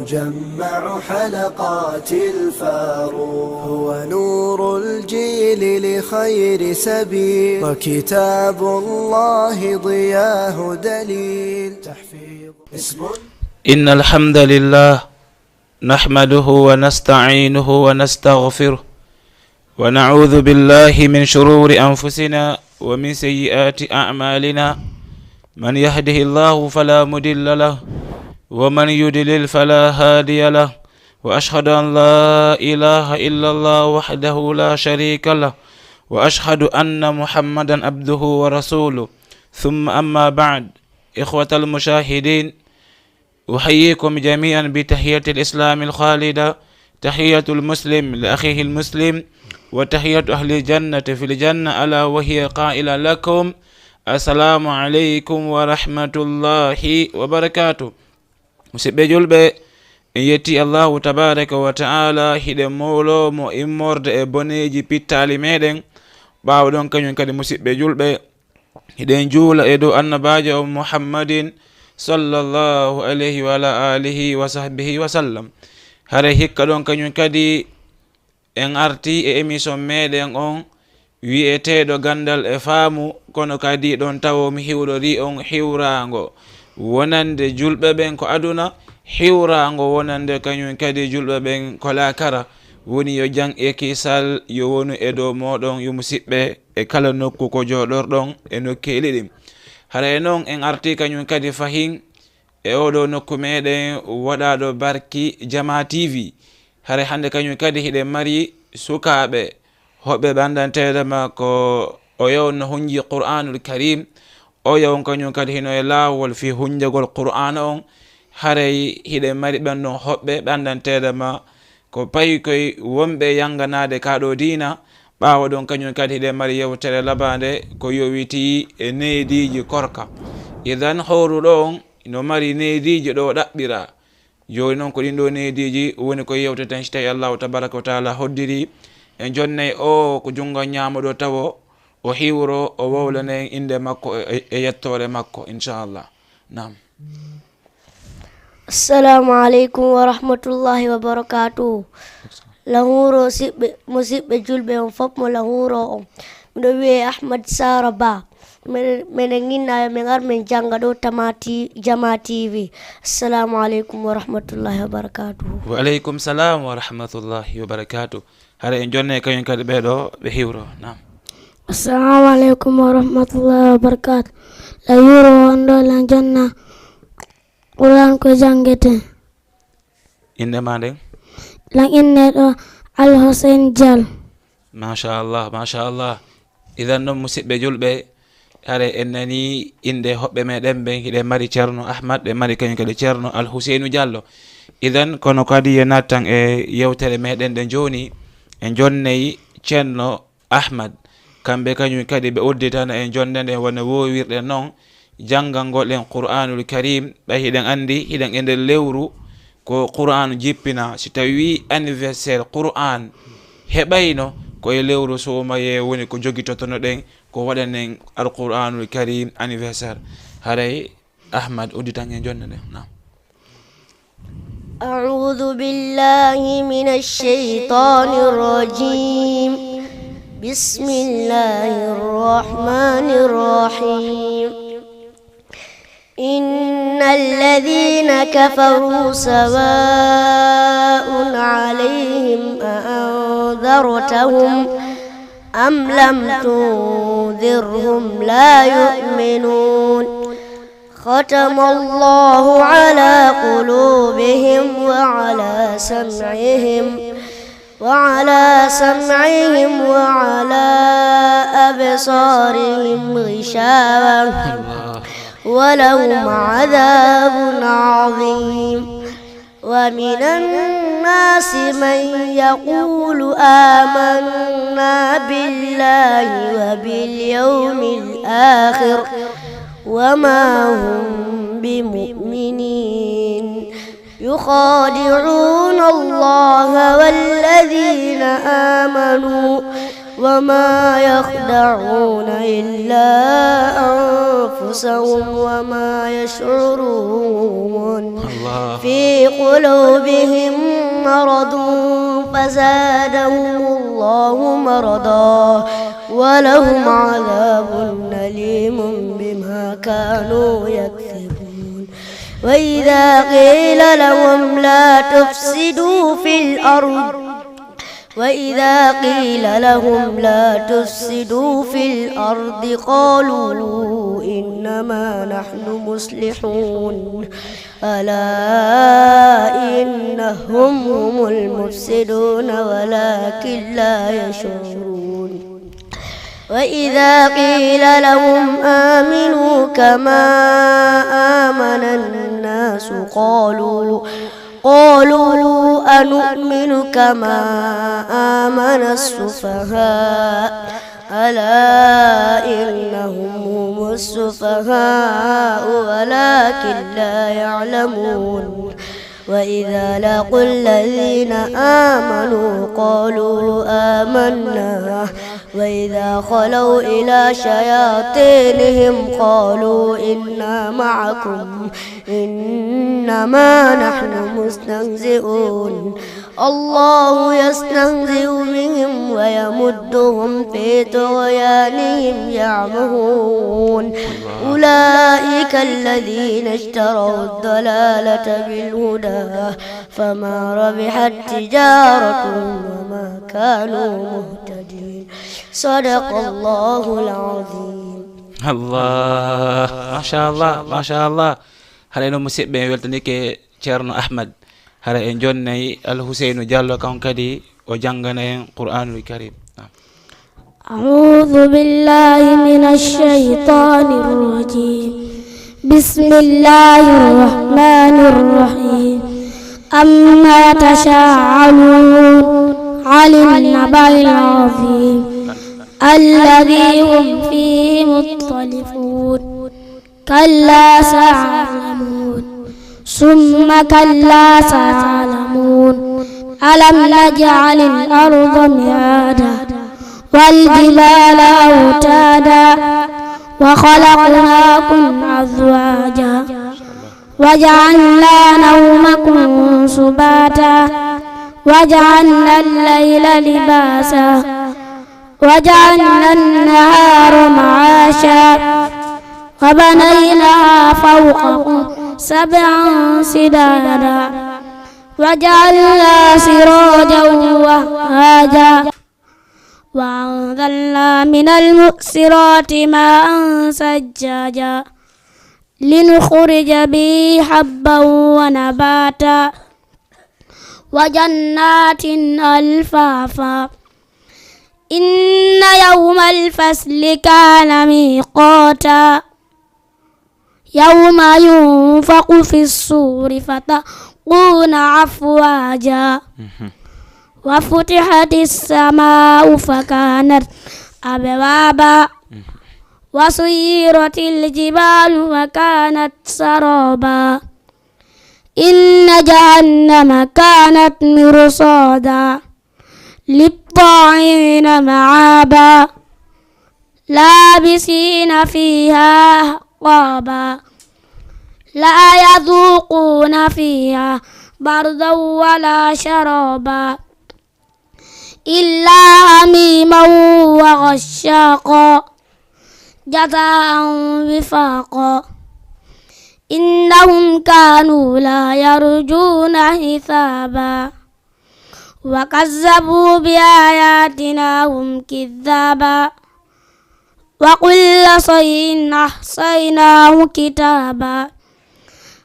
مجمع حلقات الفاروق هو نور الجيل لخير سبيل وكتاب الله ضياه دليل تحفيظ إن الحمد لله نحمده ونستعينه ونستغفره ونعوذ بالله من شرور أنفسنا ومن سيئات أعمالنا من يهده الله فلا مضل له ومن يضلل فلا هادي له وأشهد أن لا إله إلا الله وحده لا شريك له وأشهد أن محمدا عبده ورسوله ثم أما بعد إخوة المشاهدين أحييكم جميعا بتحية الإسلام الخالدة تحية المسلم لأخيه المسلم وتحية أهل الجنة في الجنة ألا وهي قائلة لكم السلام عليكم ورحمة الله وبركاته. musidɓe julɓe en yetti allahu tabaraka wa ta'ala hiɗen mawlomo immorde e boneji pittali meɗen ɓawɗon kañum kadi musidɓe julɓe hiɗen juula e dow annabajo o muhammadin sallallahu alayhi wa ala alihi wa sahbihi wa sallam. hare hikka ɗon kañum kadi en arti e émission meɗen on wi'eteɗo gandal e faamu kono kadi ɗon tawomi hiwɗori on hiwrango wonande julɓe ɓen ko aduna hiwrango wonande kañum kadi julɓe ɓen ko lakara woni yo jang e kisal yo wonu e dow moɗon yo musidɓe e kala nokku ko joɗorɗon e nokkeli ɗin. hara noon en arti kañum kadi fahin e oɗo nokku meɗen waɗaɗo barki Jama TV. hare hande kañum kadi hiɗen mari sukaɓe hoɓɓe ɓandanteɗema ko o yewno hunji Qur'anul Karim o yawon kañum kadi hino e lawol fi hunjagol Qur'ana on. haray hiɗen mari ɓennon hoɓɓe ɓandanteɗema ko payi koye wonɓe yanganade kaɗo dina ɓawa ɗon kañum kadi hiɗen mari yewtere labade ko yowiti e neediji korka. idan howruɗo on no mari neediji ɗo ɗaɓɓira joni noon ko ɗinɗo neediji woni ko yewte tan so tawi allahu tabaraka wa taala hoddiri en jonnay o ko jungo ñamoɗo tawo o hiwro o wowlane inde makko e yettore makko inchallah. nam assalamu aleykum wa rahmatullahi wa barakatuhu. lahuro musidɓe julɓe on fof mo lahuro on miɗo wiye Ahmad Sara Ba meɗen ginnayo min ar min janga ɗo Jama TV. assalamu aleykum wa rahmatullahi wa barakatuhu. wa aleykum salam wa rahmatullahi wa barakatuh. hara en jonne kañum kadi ɓeɗo ɓe hiwro. nam assalamu aleykum wa rahmatullahi wa barakatuh. lahuro on ɗo lan janna Qur'an ko jangete. inde ma nden? lan inne ɗo Al-Hussein Dial. machallah machallah. idan noon musidɓe julɓe hare en nani inde hoɓɓe meɗen ɓen hiɗen mari ceerno Ahmad ɓe mari kañum kadi ceerno Al-Huseinu Diallo. idan kono kadi ye nattan e yewtere meɗen ɗe joni en jonnayi ceerno Ahmad kamɓe kañum kadi ɓe udditana en jonde nde wona wowirɗen noon jangal ngoɗen Qur'anul Karim ɓay hiɗen andi hiɗen e nder lewru ko Qur'an jippina si tawi anniversaire Qur'an heɓayno koye lewru somaye woni ko jogitotono ɗen ko waɗanen Al-Qur'anul Karim anniversaire. haray Ahmad udditan en jonde nde. nam أعوذ بالله من الشيطان الرجيم بسم الله الرحمن الرحيم إن الذين كفروا سواء عليهم أأنذرتهم أم لم تنذرهم لا يؤمنون ختم الله على قلوبهم وعلى سمعهم وعلى أبصارهم غشاوة ولهم عذاب عظيم ومن الناس من يقول آمنا بالله وباليوم الآخر وما هم بمؤمنين يخادعون الله والذين آمنوا وما يخدعون إلا أنفسهم وما يشعرون في قلوبهم مرض فزادهم الله مرضا ولهم عذاب أليم بما كانوا يكذبون وإذا قيل لهم لا تفسدوا في الأرض قالوا إنما نحن مصلحون ألا إنهم هم المفسدون ولكن لا يشعرون وإذا قيل لهم آمنوا كما آمن الناس قالوا أنؤمن كما آمن السفهاء ألا إنهم هم السفهاء ولكن لا يعلمون وإذا لقوا الذين آمنوا قالوا آمنا وإذا خلوا إلى شياطينهم قالوا إنا معكم إنما نحن مستهزئون الله يستهزئ بهم ويمدهم في طغيانهم يعمهون أولئك الذين اشتروا الضلالة بالهدى فما ربحت تجارتهم وما كانوا مهتدين صدق الله العظيم. Allah, masha Allah. Hara eno musidɓe weltanike Ceerno Ahmad. Hara en jonnayi Al-Huseynu Diallo kan kadi o jangana en Qur'anul Karim. أعوذ بالله من الشيطان الرجيم بسم الله الرحمن الرحيم أما يتساءلون عن النبأ العظيم الذي هم فيه مختلفون كلا سيعلمون ثم كلا سيعلمون ألم نجعل الأرض مهادا والجبال أوتادا وخلقناكم أزواجا وجعلنا نومكم سباتا وجعلنا الليل لباسا وجعلنا النهار معاشا وبنينا فوقكم سبعا سدادا وجعلنا سراجا وهاجا وأنزلنا من المؤسرات ماء ثجاجا لنخرج به حبا ونباتا وجنات ألفافا إن يوم الفصل كان ميقاتا يوم ينفق في الصور فتأتون أفواجا وفتحت السماء فكانت أبوابا وسيرت الجبال وكانت سرابا إن جهنم كانت مرصادا للطاغين مآبا لابسين فيها أحقابا لا يذوقون فيها بردا ولا شرابا إلا حميما وغساقا جزاء وفاقا إنهم كانوا لا يرجون حسابا وكذبوا بآياتنا هم كذابا وكل شيء أحصيناه كتابا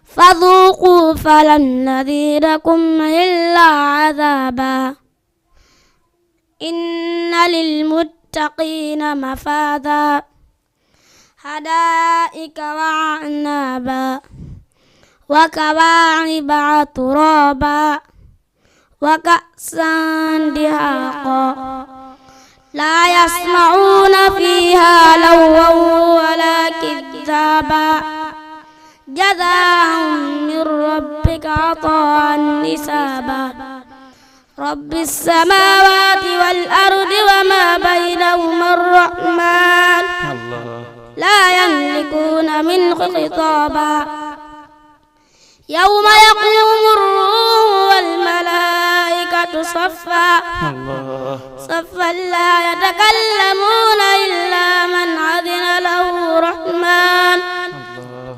فذوقوا فلن نزيدكم إلا عذابا إن للمتقين مفازا حدائق وأعنابا وكواعب ترابا وكأسا دهاقا لا يسمعون فيها لغوا ولا كذابا جزاء من ربك عطاء حسابا رب السماوات والأرض وما بينهما الرحمن لا يملكون منه خطابا يوم يقوم الروح والملائكة صفا صفا لا يتكلمون إلا من أذن له الرحمن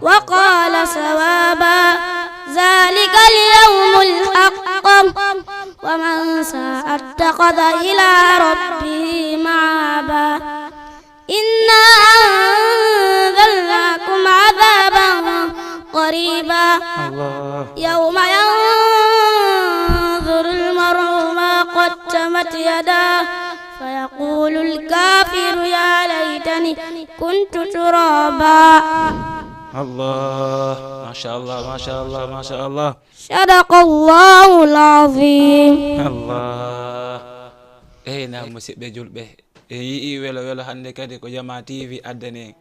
وقال صوابا ذلك اليوم الحق ومن شاء اتخذ إلى ربه مآبا إنا أنذرناكم عذابا قريبا يوم ينظر المرء ما قدمت يداه فيقول الكافر يا ليتني كنت ترابا الله ما شاء الله ما شاء الله ما شاء الله صدق الله العظيم الله نعم مسيبه julɓe yi welo welo hande kadi ko Jama TV addane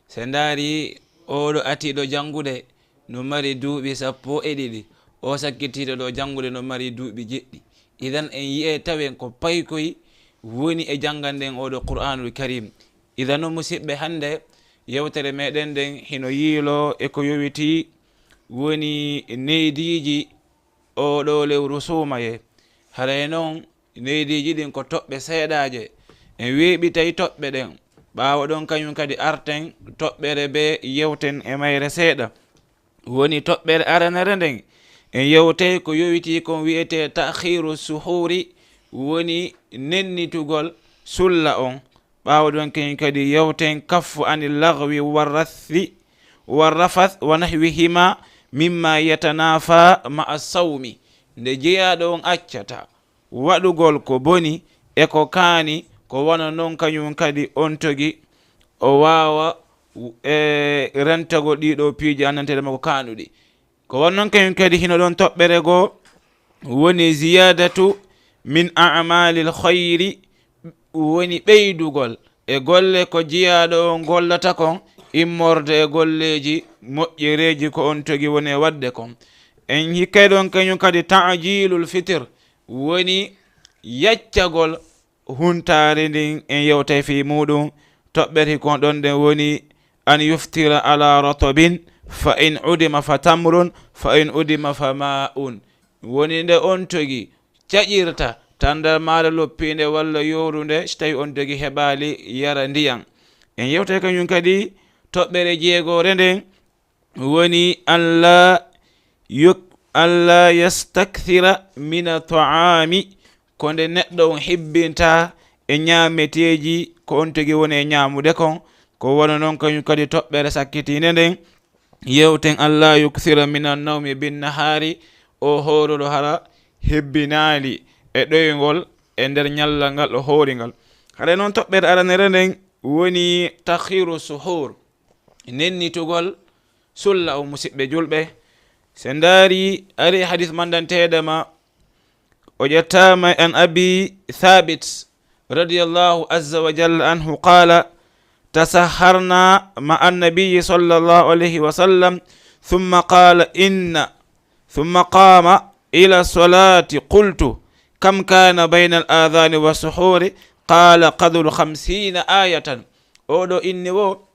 sendari oɗo atiɗo jangude no mari duuɓi 12 o sakkitiɗo ɗo jangude no mari duuɓi 7 idan en yi'e tawen ko paykoy woni e janganden oɗo Qur'anul Karim idan no musidɓe hande yewtere meɗen nden hino yiilo e ko yowiti woni neydiji oɗo lewru suumaye haray noon neydiji ɗin ko toɓɓe seeɗaje en weeɓitay toɓɓe ɗen ɓaawo ɗon kañum kadi arten toɓɓere be yewten e mayre seeɗa woni toɓɓere aranere nden en yewtay ko yowiti kon wiyete ta'khiru suhuri woni nennitugol sulla on ɓaawo ɗon kañum kadi yewten kaffu anil lagwi warrafath wa nahwihima mimma yatanafa ma'a sawmi nde jeyaɗo on accata waɗugol ko boni e ko kaani ko wona noon kañum kadi on togi o wawa rentagol ɗiɗo piiji annantede makko kanuɗi ko won noon kañum kadi hino ɗon toɓɓere goo woni ziyadatu min a'malil khayri woni ɓeydugol e golle ko jiyaɗo on gollata kon immorde e golleji moƴƴereji ko on togi woni e wadde kon en hikkay ɗon kañum kadi ta'jilul fitir woni yaccagol huntare ndin en yewtay fi muɗum toɓɓere kon ɗon nden woni an yuftira ala ratobin fa in udima fa tamrun fa in udima fa ma'un woni nde on togi caƴirta tandar maɗa loppinde walla yorunde so tawi on togi heɓali yara ndiyan en yewtay kañum kadi toɓɓere jeegore nden woni alla yastakthira mina ta'ami ko nde neɗɗo on hibbinta e ñaameteji ko on togi woni e ñaamude kon ko wona noon kañum kadi toɓɓere sakkitinde nden yewten alla yukthira mina nawmi bin nahari o horoɗo hara hebbinaali e ɗoygol e nder ñallal ngal o hooringal haɗa noon toɓɓere aranere nden woni takhiru suhur nennitugol sulla o musidɓe julɓe sen ndaari ari hadith mandanteɗama o ƴettama an abi thabit radiyallahu azza wa jalla anhu qala tasaharna ma annabiyi sallallahu alayhi wa sallam thumma qama ila salati qultu kam kana bayna al adhani wa suhuri qala qadru 50 ayatan oɗo inni wo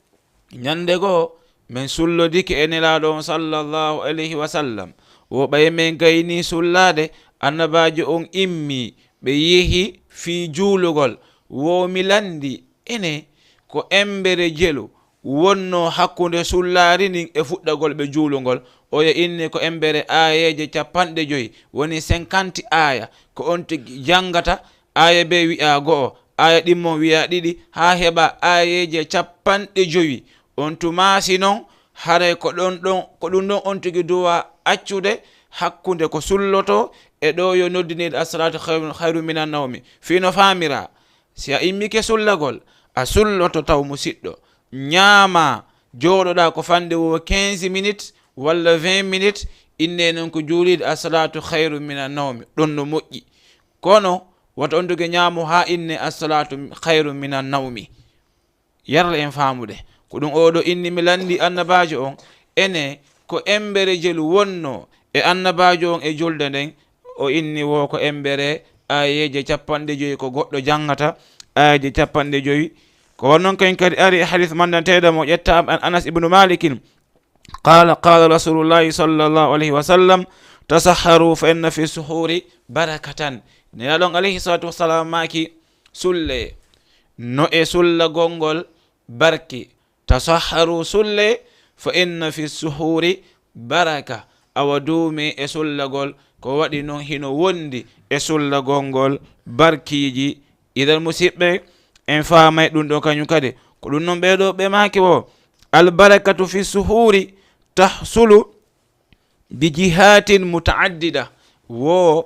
ñande goo min sullodiki e nelaɗo on sallallahu alayhi wa sallam wo ɓay min gayni sullade annabajo on immi ɓe yehi fi juulugol wo mi landi ene ko embere jelu wonno hakkunde sullari nin e fuɗɗagol ɓe juulugol oyo inni ko embere ayeje 50 woni 50 aya ko on jangata aya be wi'a go'o aya ɗimmon wi'a ɗiɗi ha heɓa ayeje 50 on tumasi noon haray ko ɗum ɗon on tigi duwa accude hakkunde ko sulloto e ɗo yo noddiniɗo as-salatu khairu minan nawmi fino famira si a immike sullagol a sulloto taw musidɗo ñaama joɗoɗa ko fande wo 15 minutes walla 20 minutes inne noon ko juuliɗo as-salatu khairu minan nawmi ɗon no moƴƴi kono wata on tuge ñaamo ha inne as-salatu khairu minan nawmi yarla en faamude ko ɗum oɗo inni mi landi annabajo on ene ko embere jelu wonno e annabajo on e julde nden o inni wo ko embere ayeje 50 ko goɗɗo jangata ayeje 50 ko wonnon kañ kadi ari hadith mandanteɗo mo ƴetta an Anas ibnu Malikin qala rasulullahi sallallahu alayhi wa sallam tasahharu fa inna fi suhuri barakatan. Nelaɗon alayhi salatu wassalam maki sulle no e sulla gongol barki. tasahharu sulle fa inna fi suhuri baraka awa duumi e sullagol ko waɗi noon hino wondi e sullagol ngol barkiji. idan musidɓe en faamay ɗum ɗo kañum kadi ko ɗum noon ɓeɗo ɓe maki o albarakatu fi suhuri tahsulu bi jihatin mutaaddida. wo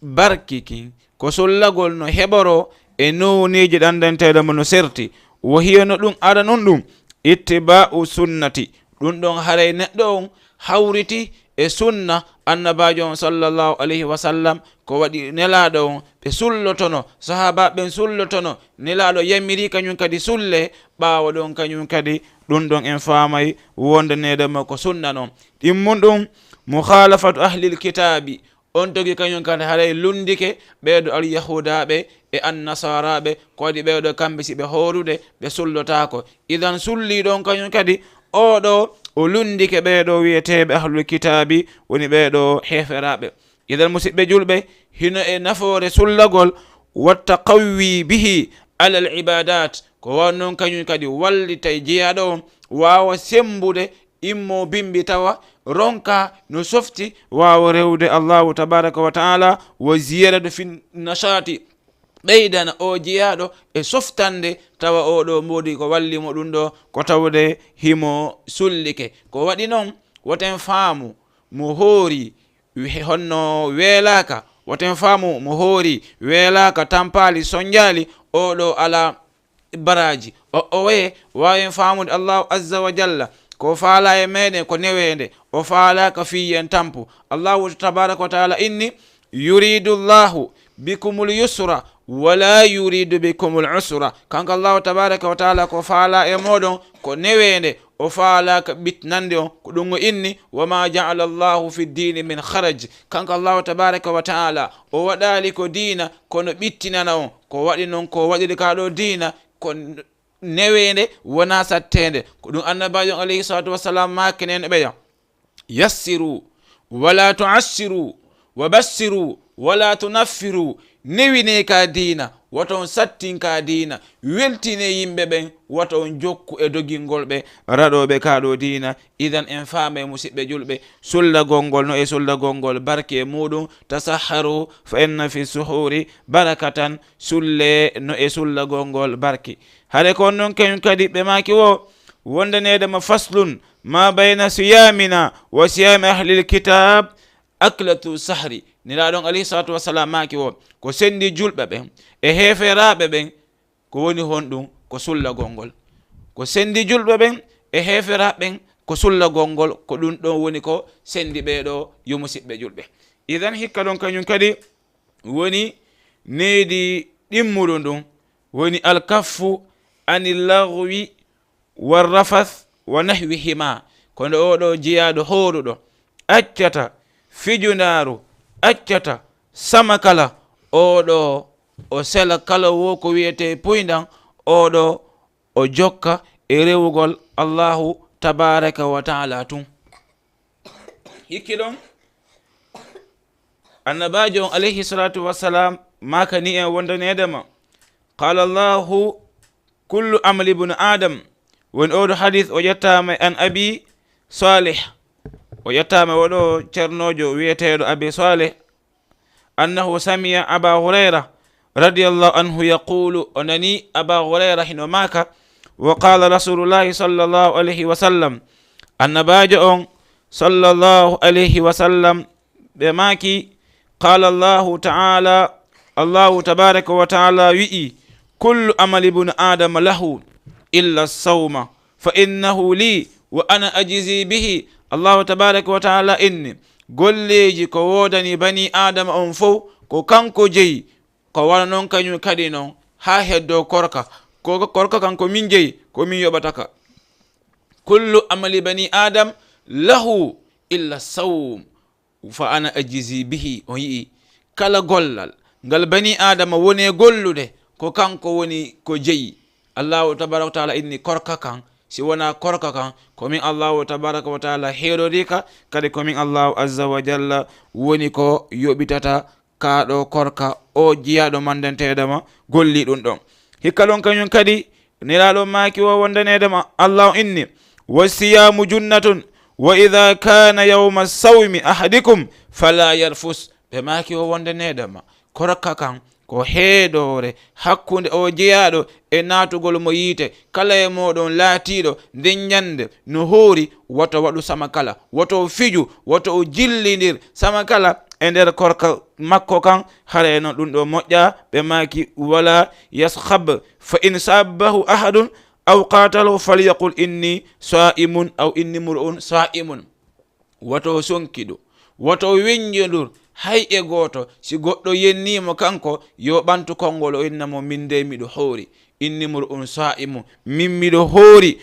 barkiki ko sullagol no heɓoro e nowneji ɗandanteɗo mo no serti. wo hiyano ɗum ara non ɗum ittiba'u sunnati. ɗum ɗon haray neɗɗo on hawriti e sunna annabajo on sallallahu alayhi wa sallam ko waɗi nelaɗo on ɓe sullotono sahaba ɓen sullotono nelaɗo yammiri kañum kadi sulle ɓawa ɗon kañum kadi ɗum ɗon en faamay wondanedema ko sunna noon. ɗimmum ɗum mukhalafatu ahlil kitabi on togi kañum kadi haray lundike ɓeɗo alyahudaɓe e annasaraɓe ko waɗi ɓeɗo kamɓe si ɓe horude ɓe sullotako. idan sulli ɗon kañum kadi oɗo o lundike ɓeɗo wiyeteɓe ahlul kitabi woni ɓeɗo heferaɓe. idan musidɓe julɓe hino e nafoore sullagol watta qawwi bihi alal ibadat ko wannon kañum kadi wallitay jeyaɗo on wawa sembude immo bimbi tawa ronka no softi wawa rewde allahu tabaraka wa taala wa ziyaratu fi nashati ɓeydana o jeyaɗo e softande tawa oɗo mbodi ko wallimo ɗum ɗo ko tawde himo sullike. ko waɗi noon woten faamu mo hoori honno weelaka woten faamu mo hoori weelaka tampali sonjali oɗo ala baraji o waye wawen faamude allahu azza wa jalla ko faala e meɗen ko newede o faala ka fiyen tampu. allahu tabaraka wa taala inni yuridu llahu bikumul yusra wala yuridu bikumul usra. kanko allahu tabaraka wa taala ko faala e moɗon ko newede o faala ka ɓitnande on ko ɗum o inni wama jaala llahu fi dini min haraj. kanko allahu tabaraka wa taala o waɗali ko dina kono ɓittinana on ko waɗi noon ko waɗiri kaɗo dina ko newede wona sattede. ko ɗum annabajo alayhi salatu wassalam makinen ɓeya yassiru wala tuassiru wa bassiru wala tunaffiru. newine ka dina waton sattin ka dina weltine yimɓe ɓen waton jokku e dogingol ɓe raɗoɓe kaɗo dina. idan en faame musidɓe julɓe sullagol ngol no e sullagol ngol barke muɗum tasahharu fa inna fi suhuri barakatan sulle no e sullagol ngol barke. hade kon noon kañum kadi ɓe maki o wondanedema faslun ma bayna siyamina wa siyami ahlil kitab aklatu sahri. nelaɗon alayhi salatu wassalam maki o ko sendi julɓe ɓen e heferaɓe ɓen ko woni honɗum ko sullagol ngol. ko sendi julɓe ɓen e heferaɓe ɓen ko sullagol ngol ko ɗum ɗon woni ko sendi ɓeɗo yo musidɓe julɓe. idan hikka ɗon kañum kadi woni needi ɗimmuɗo ɗum woni alkaffu anil lagwi warrafath wa nahwihima. kono oɗo jeyaɗo horuɗo accata fijunaru accata samakala oɗo o sela kala wo ko wiyete poydan oɗo o jokka e rewugol allahu tabaraka wa taala tun. hikki ɗon annabajo on alayhi salatu wassalam makani en wondanedema qala allahu kullu amali ibnu adam. woni oɗo hadith o ƴettama an abi salih o ƴettama woɗo ceernojo wiyeteɗo abi salih annahu samiya aba hurayra radiallahu anhu yaqulu o nani aba hurayra hino maka wa qala rasulullahi sallallahu alayhi wa sallam annabajo on sallallahu alayhi wa sallam ɓe maki qala allahu taala allahu tabaraka wa taala wi'i kullu amali ibnu adama lahu illa sawma fa innahu li wa ana ajizi bihi. allahu tabaraka wa taala inni golleji ko wodani bani adama on fof ko kanko jeyi ko wana noon kañum kadi noon ha heddo korka korka kanko min jeyi ko min yoɓataka. kullu amali bani adam lahu illa sawm fa ana ajizi bihi o yii kala gollal ngal bani adama woni gollude ko kanko woni ko jeyi. Allahu tabaraka wa taala inni korka kan si wona korka kan komin Allahu tabaraka wa taala heerorika kadi komin Allahu azza wa jalla woni ko yoɓitata kaɗo korka o jiyaɗo mandanteɗama golli ɗum ɗon. hikka ɗon kañum kadi nelaɗo maki o wondanedema Allahu inni wasiyamu junnatun wa idha kana yawma sawmi ahadikum fala yarfus. ɓe maki o wondanedema korka kan ko heedore hakkunde o jeyaɗo e natugol mo yiite kala e moɗon laatiɗo nden ñande no hoori woto waɗu sama kala, woto fiju, woto o jillidir sama kala e nder korka makko kan. hara e noon ɗum ɗo moƴƴa. ɓe maki wala yashab fa in sabbahu ahadun aw qatalahu falyaqul inni sa'imun aw inni mur'un sa'imun. woto sonkiɗo, woto winjodur hay e goto. si goɗɗo yennimo kanko yo ɓantu konngol o innamo min de miɗo hoori, inni mur'un sa'imu, min miɗo hoori.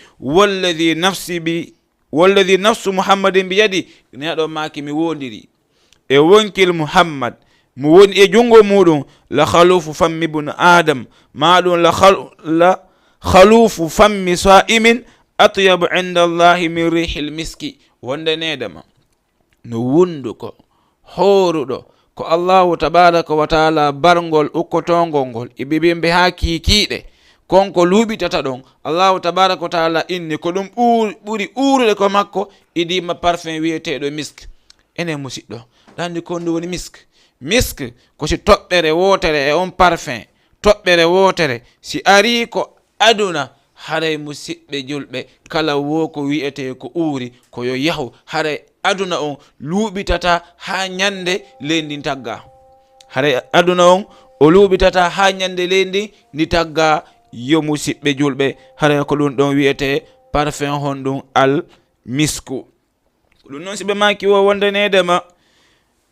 walladi nafsu muhammadin biyadi, neɗo maki mi wondiri e wonkil muhammad mo woni e jungo muɗum. la khalufu fammi bun adam, maɗum la khalufu fammi sa'imin atyabu inda allahi min rihil miski. wondanedema no wunduko horuɗo ko Allahu tabaraka wa taala barngol ukkotongol ngol e ɓiɓimɓe ha kikiɗe konko luɓitata ɗon. Allahu tabaraka wa taala inni ko ɗum ɓuri urude ko makko idima parfum wiyeteɗo misk. ene musidɗo ɗandi ko ndu woni misk ko si toɓɓere wotere e on parfum toɓɓere wotere si ari ko aduna haray musidɓe julɓe kala wo ko wiyete ko uuri ko yo yahu haray aduna on luɓitata ha ñande leydi tagga. haray aduna on o luɓitata ha ñande leydi ndi tagga. yo musidɓe julɓe haray ko ɗum ɗon wiyete parfum honɗum al misku. ɗum noon siɓe maki o wondanedema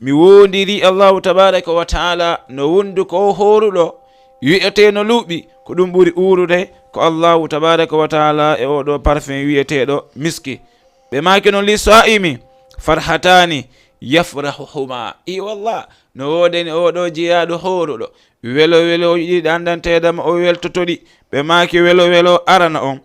mi wondiri Allahu tabaraka wa taala no wondu ko horuɗo wiyete no luuɓi ko ɗum ɓuri urude ko Allahu tabaraka wa taala e oɗo parfum wiyeteɗo miski. ɓe maki noon li sa'imi farhatani yafrahuhuma. i wallah no wodeni oɗo jeyaɗo horuɗo welo ɗiɗi ɗandanteɗama o weltotoɗi. ɓe maki welo arana on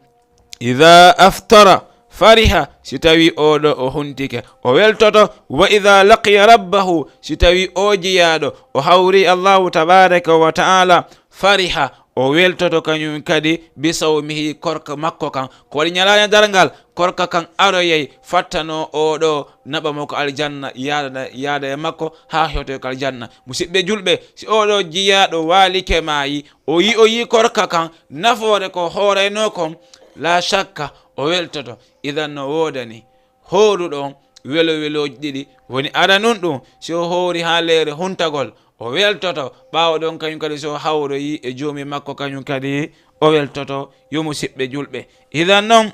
idha aftara fariha, si tawi oɗo o huntike o weltoto. wa idha laqiya rabbahu, si tawi o jeyaɗo o hawri Allahu tabaraka wa taala fariha o weltoto kañum kadi bisawmihi korka makko kan ko waɗi ñalanya dargal korka kan aroyey fattano oɗo naɓamo ko aljanna yaada e makko ha hewte ko aljanna. musidɓe julɓe si oɗo jiyaɗo walike mayi o yi korka kan nafoore ko hoorayno kon la shakka o weltoto. idan no wodani horuɗon weloji ɗiɗi woni ara nun ɗum si o hoori ha leere huntagol o weltoto. ɓawo ɗon kañum kadi so hawroyi e joomi makko kañum kadi o weltoto. yo musidɓe julɓe idan noon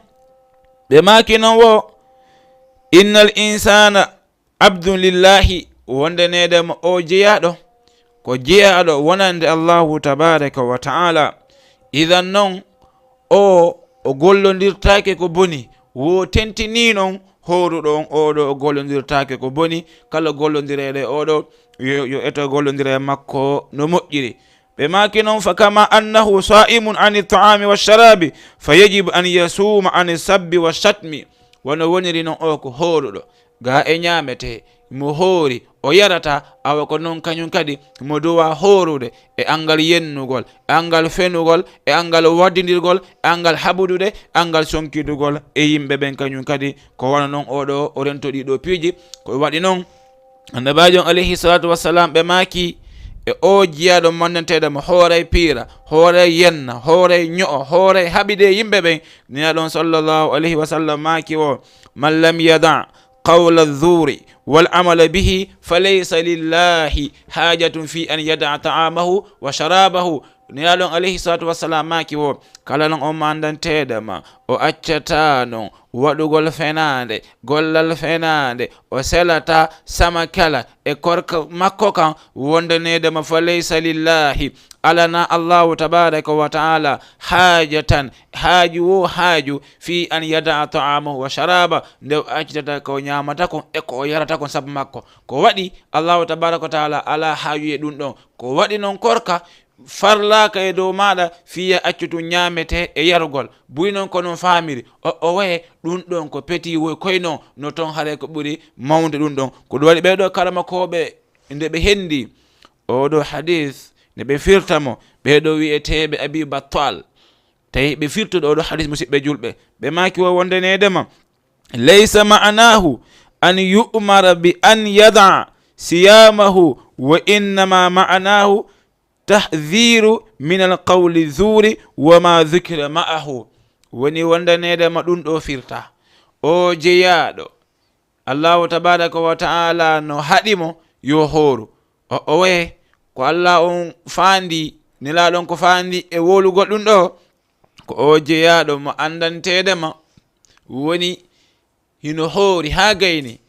ɓe maki noon wo innal insana abdun lillahi. wondanedema o jeyaɗo ko jeyaɗo wonande Allahu tabaraka wa taala. idan noon o gollodirtake ko boni wo tentini noon horuɗo on oɗo o gollodirtake ko boni. kala gollodirede oɗo yo eto gollodire makko no moƴƴiri. ɓe maki noon fa kama annahu sa'imun ani ta'ami washarabi fa yajibu an yasuma ani sabbi wa shatmi. wono woniri noon o ko horuɗo ga e ñamete mo hoori o yarata awa ko noon kañum kadi mo dowa horude e angal yennugol e angal fenugol e angal waddidirgol e angal haɓudude angal sonkidugol e yimɓe ɓen kañum kadi ko wona noon oɗo o rentoɗi ɗo piiji ko waɗi noon annabajo alayhi salatu wassalam ɓe maki e o jiyaɗo mandanteɗamo hoore piira hoore yenna hoore ño'o hoore haɓide yimɓe ɓen nenaɗon sallllahu alayhi wa sallam maki o man lam yada qawla adh-dhuri wal amala bihi falaysa lillahi hajatun fi an yada ta'amahu wa sharabahu. nenaɗon alayhi salatu wassalam maki o kala non o mandanteɗama o accata non waɗugol fenande gollal fenande o selata sama kala e korka makko kan wondanedema fa laysa lillahi alana allahu tabaraka wa taala hajatan haaju fi an yada'a ta'amahu wa sharaba nde accitata ko ñamata kon e ko yarata kon sabu makko ko waɗi allahu tabaraka wa taala ala haaju e ɗum ɗon ko waɗi noon korka farlaka e dow maɗa fiya accutu ñamete e yarugol buy noon ko noon famiri o waye ɗum ɗon ko peti woy koyno no ton haare ko ɓuri mawde ɗum ɗon ko ɗum waɗi ɓeɗo karamakoɓe nde ɓe hendi oɗo hadith nde ɓe firtamo ɓeɗo wi'eteɓe abi battal tawi ɓe firtuɗo oɗo hadith musidɓe julɓe ɓe maki wo wondenedema laysa ma'anahu an yu'mara bi an yada siyamahu wa innama ma'anahu tahdhiru min alqawli zuri wama dhukira ma'ahu woni wondanedema ɗum ɗo firta o jeyaɗo allahu tabaraka wa ta'ala no haɗimo yo hooru o waye ko allah on fandi nelaɗon ko fandi e wolugol ɗum ɗo ko o jeyaɗo mo andantedema woni hino hoori ha gayni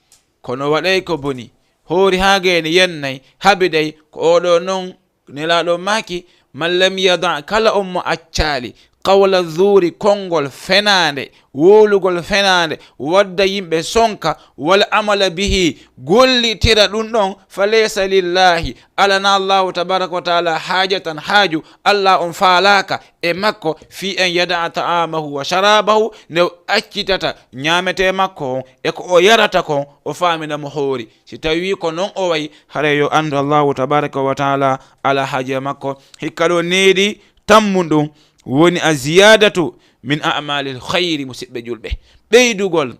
kono waɗay ko boni hoori ha gayni yennay habiday ko oɗo non nelaɗo maki man lam yada kala on mo accali qawla zuri kongol fenande wolugol fenande wadda yimɓe sonka wal amala bihi gollitira ɗum ɗon fa laysa lillahi alana allahu tabaraka wa taala hajatan haaju allah on faalaka e makko fi en yada'a ta'amahu wa sharabahu nde accitata ñamete makko on e ko o yarata kon o famina mo hoori si tawi ko non o wayi hare yo andu allahu tabaraka wa taala ala haaji makko hikka ɗo needi tammun ɗum woni a ziyadatu min a'malil khayri musidɓe julɓe ɓeydugol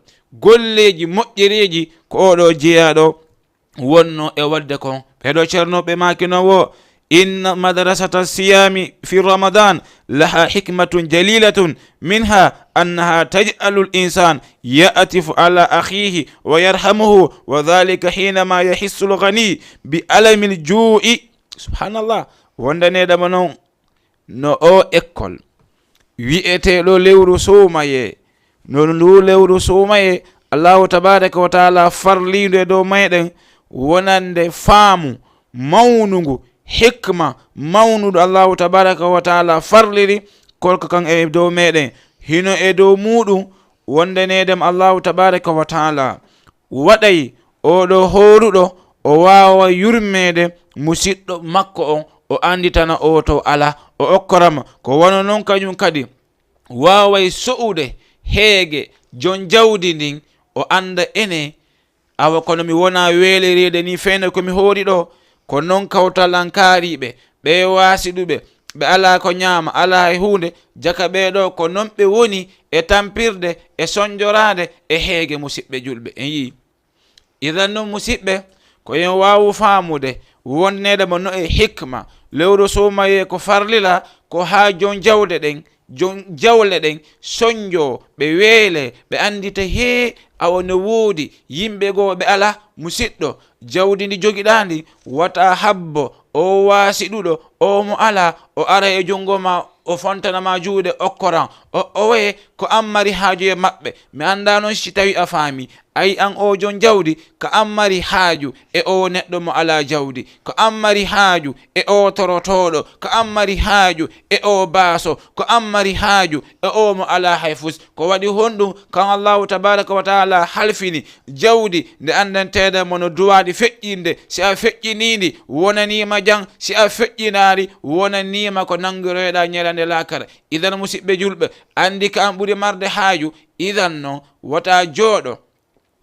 golleji moƴƴereji ko oɗo jeyaɗo wonno e wadde kon ɓeɗo ceernoɓe makino wo inna madrasata siyami fi ramadan laha hikmatun jalilatun minha annaha taj'alu al-insan ya'tifu ala akhihi wa yarhamuhu wa dhalika hinama yahissu al-ghani bi alami al-ju'i subhanallah wondaneɗama noon no o école wi'eteɗo lewru sumaye no ndu lewru sumaye allahu tabaraka wa taala farlidu e dow meɗen wonande faamu mawnugu hikma mawnudu allahu tabaraka wa taala farliri kolko kan e dow meɗen hino e dow muɗum wondanedem allahu tabaraka wa taala waɗay oɗo horuɗo o wawa yurmede musidɗo makko on o anditana o to ala o okkorama ko wono noon kañum kadi waway so'ude heege jon jawdi ndin o anda ene awa kono mi wona weelerede ni fene komi hoori ɗo ko noon kawtal an kaariɓe ɓe wasiɗuɓe ɓe ala ko ñaama ala e hunde jaka ɓeɗo ko noon ɓe woni e tampirde e sonjorade e heege musidɓe julɓe en yi idan noon musidɓe ko yen wawu faamude wonnedema no e hikma lewru sumaye ko farlila ko ha jon jawde ɗen jon jawle ɗen sonjo ɓe weele ɓe andita he awa no woodi yimɓe goo ɓe ala musidɗo jawdi ndi jogiɗandi wata habbo o wasiɗuɗo o mo ala o ara e jungo ma o fontanama juuɗe okkoran o waye ko an mari haaju e maɓɓe mi anda noon si tawi a faami ayi an o jon jawdi ko an mari haaju e o neɗɗo mo ala jawdi ko an mari haaju e o torotoɗo ko an mari haaju e o baaso ko an mari haaju e o mo ala hay fus ko waɗi honɗum kan allahu tabaraka wa taala halfini jawdi nde andantede mo no duwaɗi feƴƴinde si a feƴƴinidi wonanima jang si a feƴƴinari wonanima ko nangiroyɗa ñalande lakara idan musidɓe julɓe andi ka an ɓuuri marde haaju idan noon wata jooɗo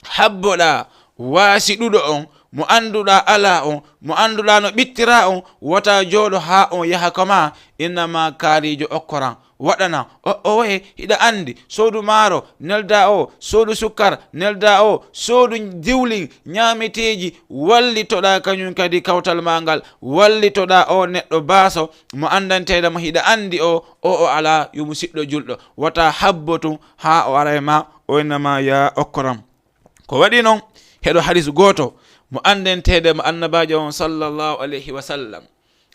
habboɗa wasiɗuɗo on mo anduɗa ala on mo anduɗa no ɓittira on wata jooɗo ha on yaha koma innama kaarijo okkoran waɗana o waye hiɗa andi soodu maaro nelda o soodu sukkar nelda o soodu diwlin ñameteji wallitoɗa kañum kadi kawtal ma ngal wallitoɗa o neɗɗo baaso mo andantedemo hiɗa andi o ala yo musidɗo julɗo wata habbotum ha o ara e ma o innama ya okkoram ko waɗi noon heɗo hadis goto mo andentede mo annabajo on sallllahu alayhi wa sallam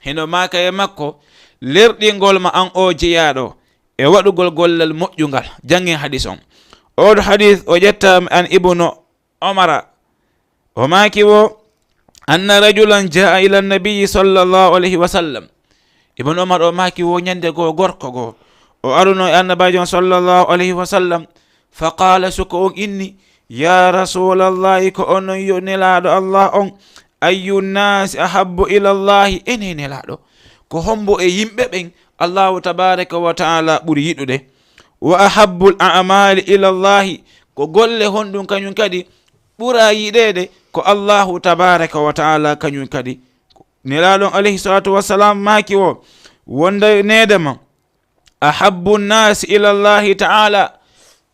heno maka e makko lerɗingol ma an o jeyaɗo e waɗugol gollal moƴƴungal janggen hadis on oɗo hadith o ƴettama an ibnu umara o maki wo anna rajulan jaa ila nabiyi sallllahu alayhi wa sallam. ibnu umar o maki wo ñande goo gorko goo o aruno e annabajo sallllahu alayhi wa sallam fa qala suko on inni ya rasulallahi ko onon yo nelaɗo allah on ayu nnasi ahabbu ila llahi ene nelaɗo ko hombo e yimɓe ɓen allahu tabaraka wa taala ɓuri yiɗude wa ahabbu l amali ila llahi ko golle honɗum kañum kadi ɓura yiɗede ko allahu tabaraka wa taala kañum kadi. nelaɗon alayhi salatu wassalam maki o wonda nedema ahabbu nnasi ila llahi taala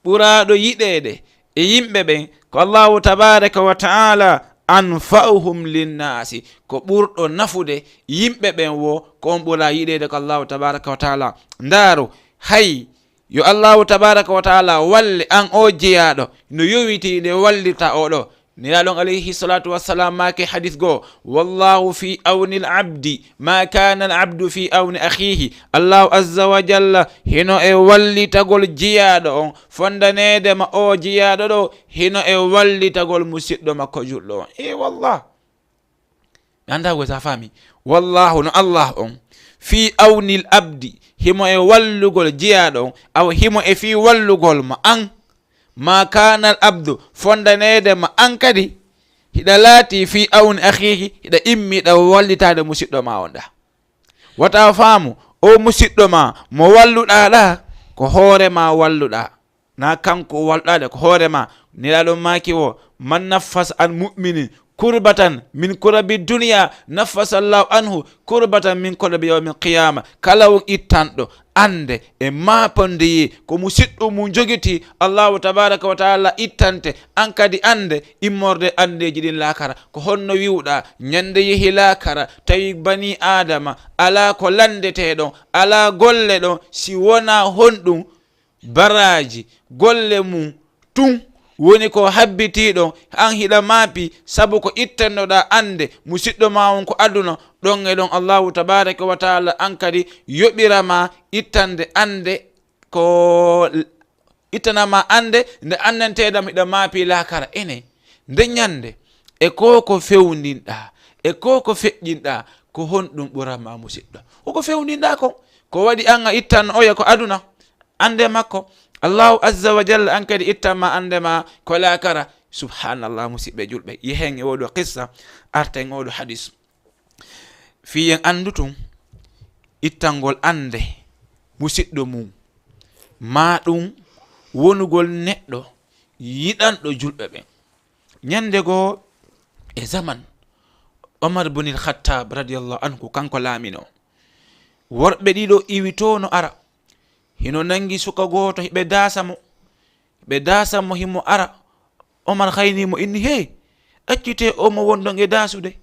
ɓuraɗo yiɗede e yimɓe ɓen ko allahu tabaraka wa taala anfa'uhum linnasi ko ɓurɗo nafude yimɓe ɓen wo ko on ɓura yiɗede ko allahu tabaraka wa taala. ndaro hay yo allahu tabaraka wa taala walle an o jeyaɗo no yowitiɗe wallita oɗo. nelaɗon alayhi salatu wassalam make hadith goo wallahu fi awni l abdi ma kana al abdu fi awni akhihi. allahu azza wa jalla hino e wallitagol jiyaɗo on fondanedema o jiyaɗo ɗo hino e wallitagol musidɗo makko julɗo on. wallah mi anda go sa fami wallahu no allah on fi awni l abdi himo e wallugol jiyaɗo on aw himo e fi wallugol ma an ma kana al abdu fondanede ma an kadi hiɗa laati fi awni akhihi hiɗa immiɗa wallitade musidɗo ma on ɗa. wata faamu o musidɗo ma mo walluɗa ɗa ko hoore ma walluɗa na kanko walluɗade ko hoore ma. nelaɗon maki o man naffas an mu'minin kurbatan min kurabi duniya naffasa llahu anhu kurbatan min kurabi yawmi qiyama. kala won ittanɗo ande e mapondeyi ko musidɗo mum jogiti allahu tabaraka wa taala ittante an kadi ande immorde andeji ɗin lakara. ko honno wiwɗa ñande yehi lakara tawi bani adama ala ko landeteɗon ala golle ɗon si wona honɗum baraji golle mum tun woni ko habbitiɗo an hiɗa maapi sabu ko ittannoɗa ande musidɗo ma on ko aduna ɗon e ɗon allahu tabaraka wa taala an kadi yoɓirama ittande ande ko ittanama ande nde annanteɗam hiɗa maapi lakara ene nde ñande e ko fewndinɗa e ko feƴƴinɗa ko honɗum ɓurama musidɗo koko fewndinɗa ko waɗi an a ittan oya ko aduna ande makko allahu azza wa jalla an kadi ittanma andema ko lakara. subhanallah musidɓe julɓe yehen e oɗo qissa arten oɗo hadis fiyen andutum ittangol ande musidɗo mum ma ɗum wonugol neɗɗo yiɗanɗo julɓe ɓen. ñande goo e zaman omar bunil khattab radiallahu anhu kanko laamino worɓe ɗiɗo iwitono ara hino nangi suka goto hiɓe dasamo himo ara. omar haynimo inni hey accite omo wondon e dasude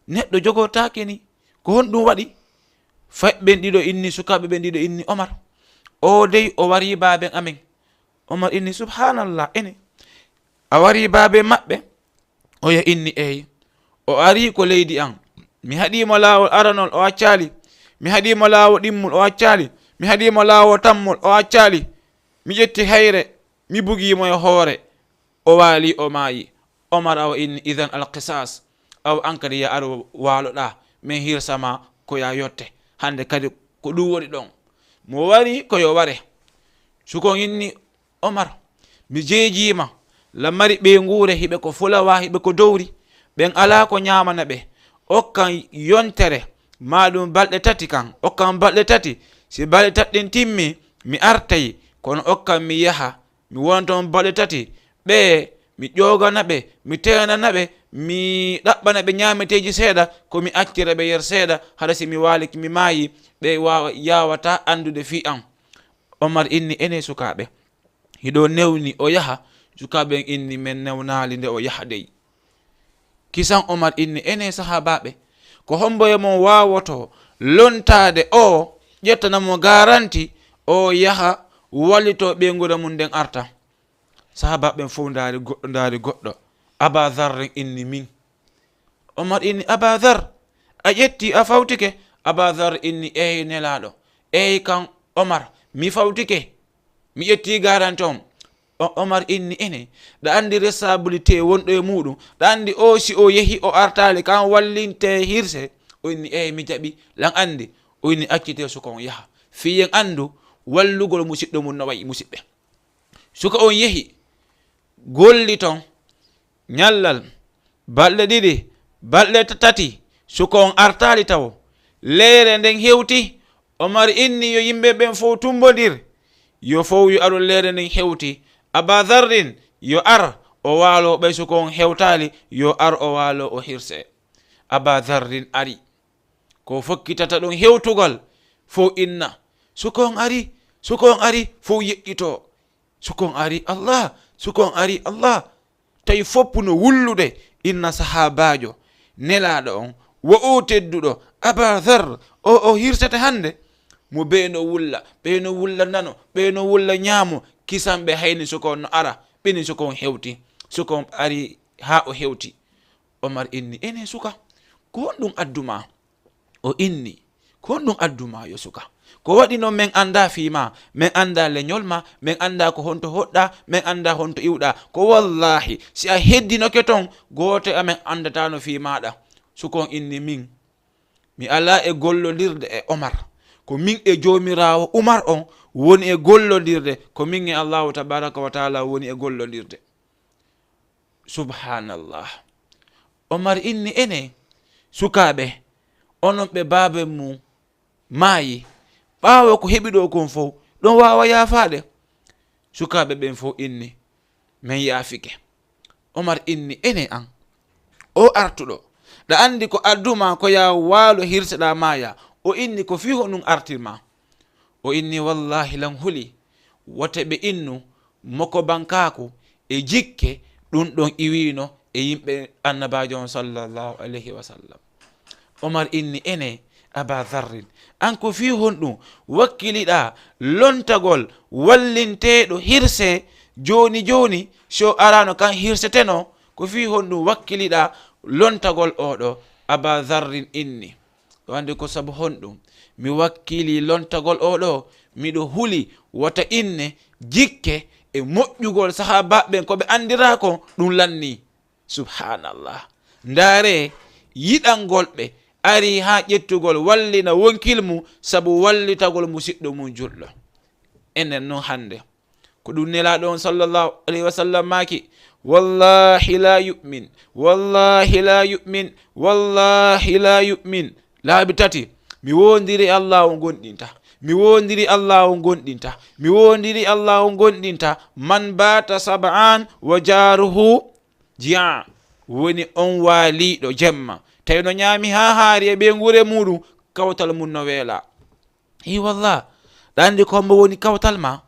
neɗɗo jogotake ni ko honɗum waɗi. faɓɓen ɗiɗo inni sukaɓe ɓen ɗiɗo inni omar o dey o wari baben amen. omar inni subhanallah ene a wari babe maɓɓe oya inni eyi o ari ko leydi an mi haɗimo lawol aranol o accali mi haɗimo lawol ɗimmol o accali mi haɗimo laawo tammol o accali mi ƴetti hayre mi bugimo e hoore o waali o maayi. omar awa inni idan alqisas aw an kadi ya aro waaloɗa min hirsama ko ya yotte hande kadi ko ɗum woni ɗon mo wari koyo ware. sukon inni omar mi jeejima lammari ɓe nguure hiɓe ko fulawa hiɓe ko dowri ɓen ala ko ñamana ɓe okkan yontere maɗum balɗe tati kan okkan balɗe tati. si balɗe taɗɗen timmi mi artay kono okkan mi yaha mi wonton balɗe tati ɓe mi ƴogana ɓe mi tenana ɓe mi ɗaɓɓana ɓe ñameteji seeɗa ko mi accira ɓe yer seeɗa haɗa si mi waliki mi maayi ɓe yawata andude fi an. omar inni ene sukaɓe hiɗo newni o yaha. sukaɓe inni men newnali nde o yaha dey. kisan omar inni ene sahabaɓe ko homboye mon wawoto lontade o ƴettanamo garanti o yaha wallito ɓe ngura mum nden arta. sahabaɓen fof ndaari goɗɗo aba dharrin inni min. omar inni aba dhar a ƴetti a fawtike. aba dhar inni eyi nelaɗo eyi kan omar mi fawtike mi ƴetti garanti on. Omar inni ene ɗa andi responsabilité wonɗo e muɗum, ɗa andi o si o yehi o artali kan wallinte hirse, o inni mi jaɓi lan andi, o inni accite suka on yaha fiyen andu wallugol musidɗo mum no wayi. Musidɓe, suka on yehi golli ton nyallal balɗe 2 balɗe 3 suka on artali taw leere nden hewti. Omar inni yo yimɓe ɓen fof tumbodir, yo fof yo aɗo leere nden hewti. Aba Dharrin yo ar o waalo ɓe suka on hewtali, yo ar o waalo o hirse. Aba Dharrin ari ko fokkitata ɗon hewtugol fof inna suka on ari, suka on ari fof yeƴƴito, suka on ari Allah, suka on ari Allah. Tawi foppu no wullude inna sahabajo nelaɗo on wo o tedduɗo Aba Dhar o hirsete hande, mo ɓe no wulla, ɓe no wulla nano, ɓe no wulla ñaamo, kisanɓe hayni suka on no ara, ɓeni suka on hewti, suka on ari ha o hewti. Omar inni ene suka ko won ɗum adduma? O inni ko won ɗum adduma yo suka? Ko waɗi noon min anda fima, min anda leñol ma, min anda ko honto hoɗɗa, min anda honto iwɗa. Ko wallahi si a heddinoke ton goto amen andatano fimaɗa. Suka on inni min mi ala e gollodirde e Omar, ko min e jomirawo Umar on woni e gollodirde, ko min e Allahu tabaraka wa taala woni e gollodirde. Subhanallah. Omar inni ene sukaɓe onon ɓe babe mum maayi, ɓaawo ko heɓi ɗo kon fof ɗon wawa yaafade. Sukaɓe ɓen fof inni min yaafike. Omar inni ene an o artuɗo ɗa andi ko adduma ko ya waalo hirseɗa maya, o inni ko fi honum artirma. O inni wallahi lan huli wote ɓe innu moko bankaku e jikke ɗum ɗon iwino e yimɓe annabajo on sallallahu alayhi wa sallam. Omar inni ene Aba Dharrin an ko fi honɗum wakkiliɗa lontagol wallinteɗo hirse joni joni so arano kan hirseteno, ko fi honɗum wakkiliɗa lontagol oɗo. Aba Dharrin inni wande ko sabu honɗum mi wakkili lontagol oɗo, miɗo huli wata inne jikke e moƴƴugol sahabaɓen ko ɓe andira ko ɗum lanni. Subhanallah. Ndaare yiɗangol ɓe ari ha ƴettugol wallina wonkilmu sabu wallitagol musidɗo mum julɗo. Enen noon hande ko ɗum nelaɗo on sallallahu alayhi wa sallam maki, wallahi la yu'min, wallahi la yu'min, wallahi la yu'min. Laabi 3 mi wondiri Allah o gonɗinta, mi wondiri Allah o gonɗinta, mi wondiri Allah o gonɗinta. Man bata sab'an wa jaruhu ji'a, woni on waliɗo jemma tawi no ñaami ha haari e ɓe gure muɗum kawtal mum no weela. I wallah ɗa andi ko mbo woni kawtal ma?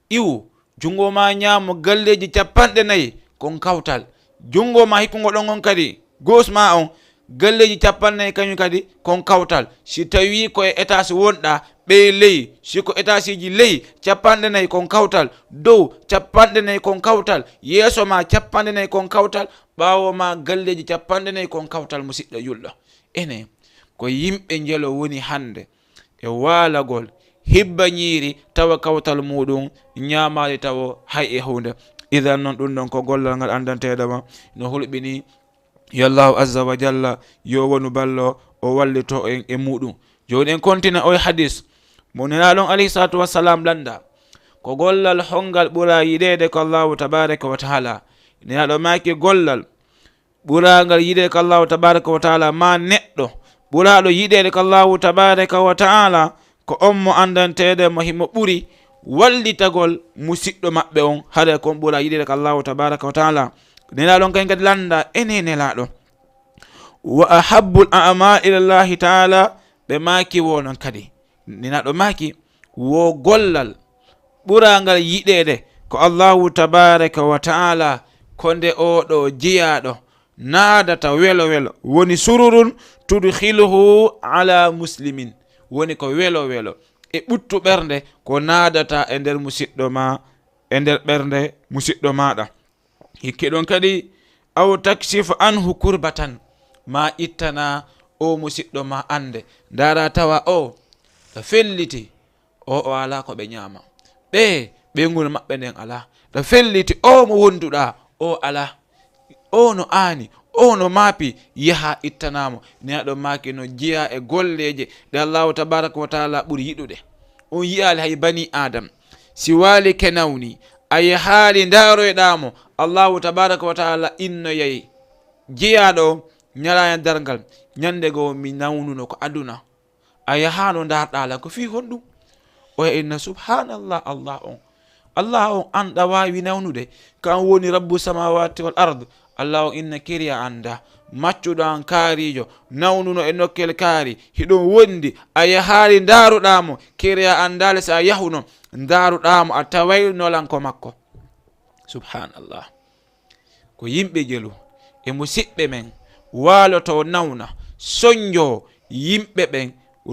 Iwu jungo ma ñaamo galleji 40 kon kawtal, jungo ma hikkugo ɗon on kadi gos ma on galleji 40 kañum kadi kon kawtal. Si tawi ko e étage wonɗa ɓe ley, siko étage ji ley 40 kon kawtal, dow 40 kon kawtal, yeeso ma 40 kon kawtal, ɓawo ma galleji 40 kon kawtal. Musidɗo julɗo, ene ko yimɓe jelo woni hande e walagol hibba ñiiri tawa kawtal muɗum ñamade tawa hay e hunde. Idan noon ɗum ɗon ko gollal ngal andanteɗoma no hulɓini yo Allahu azza wa jalla yo wonu ballo o wallito en e muɗum. Joni en kontina o hadis mo nelaɗon alayhi salatu wassalam landa ko gollal hongal ɓura yiɗede ko Allahu tabaraka wa taala. Nelaɗo maki gollal ɓuragal yiɗede ko Allahu tabaraka wa taala, ma neɗɗo ɓuraɗo yiɗede ko Allahu tabaraka wa taala ko on mo andantede mo himo ɓuri wallitagol musidɗo maɓɓe on haɗa kon ɓura yiɗede ko Allahu tabaraka wa taala. Nelaɗon kañ kadi landa ene nelaɗo wa ahabbul a'mal ila llahi taala, ɓe maki wonon kadi nelaɗo maki wo gollal ɓuragal yiɗede ko Allahu tabaraka wa taala ko nde oɗo jiyaɗo naadata welo welo woni sururun tudkhiluhu ala muslimin, woni ko welo welo e ɓuttu ɓernde ko naadata e nder musidɗo ma, e nder ɓernde musidɗo maɗa. Hikke ɗon kadi aw takshifu anhu kurbatan, ma ittana o musidɗo ma ande. Dara tawa o felliti o ala ko ɓe ñama, ɓe ɓeyngol maɓɓe nden ala ɗo felliti o mo wonduɗa o ala o no aani o no maapi yaha ittanamo neɗo maaki no jeeya e golleje ɗe allahu tabaraka wa taala ɓuri yiɗude. on yiyali hay bani adam si waali kenawni a yahaali ndaroyɗamo allahu tabaraka wa taala innoyay jeeyaɗo ñalaya dargal ñande goo mi nawnuno ko aduna a yahano darɗala ko fi honɗum o inna subhanallah allah on anɗa wawi nawnude kan woni rabbu samawati wal ard allah o inna kiriya anda maccuɗo an kaarijo nawnuno e nokkel kaari hiɗon wondi a yahaali ndaruɗamo kiriya andale so a yahuno ndaruɗamo a tawaynolanko makko. Subhanallah. Ko yimɓe jelu e musidɓe men waaloto nawna soñjo yimɓe ɓen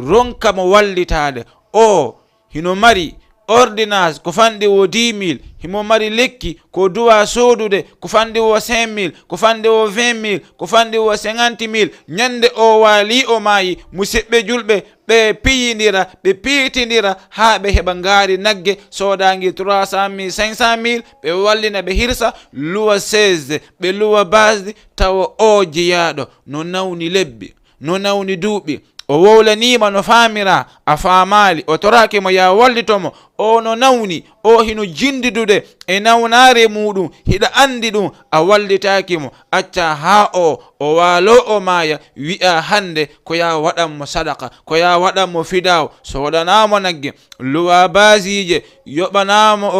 ronka mo wallitade o hino mari ordonnance ko fandi wo 10 000 himo mari lekki ko duwa sodude ko fandi wo 5 000 ko fandi wo 20 000 ko fandi wo 50 000 ñande o waali o maayi musidɓe julɓe ɓe piyindira ɓe piitindira ha ɓe heɓa ngaari nagge sodangi 300 000 500 000 ɓe wallina ɓe hirsa luwa 16 ɓe luwa basdi tawa o jeyaɗo no nawni lebbi no nawni duuɓi o wowlanima no famira a famali o toraki mo ya wallitomo o no nawni o hino jindidude e nawnare muɗum hiɗa andi ɗum a wallitaki mo acca ha o waalo o maya wi'a hande ko ya waɗanmo sadaka ko ya waɗanmo fidaw so waɗanamo nagge luwa basije yoɓanamo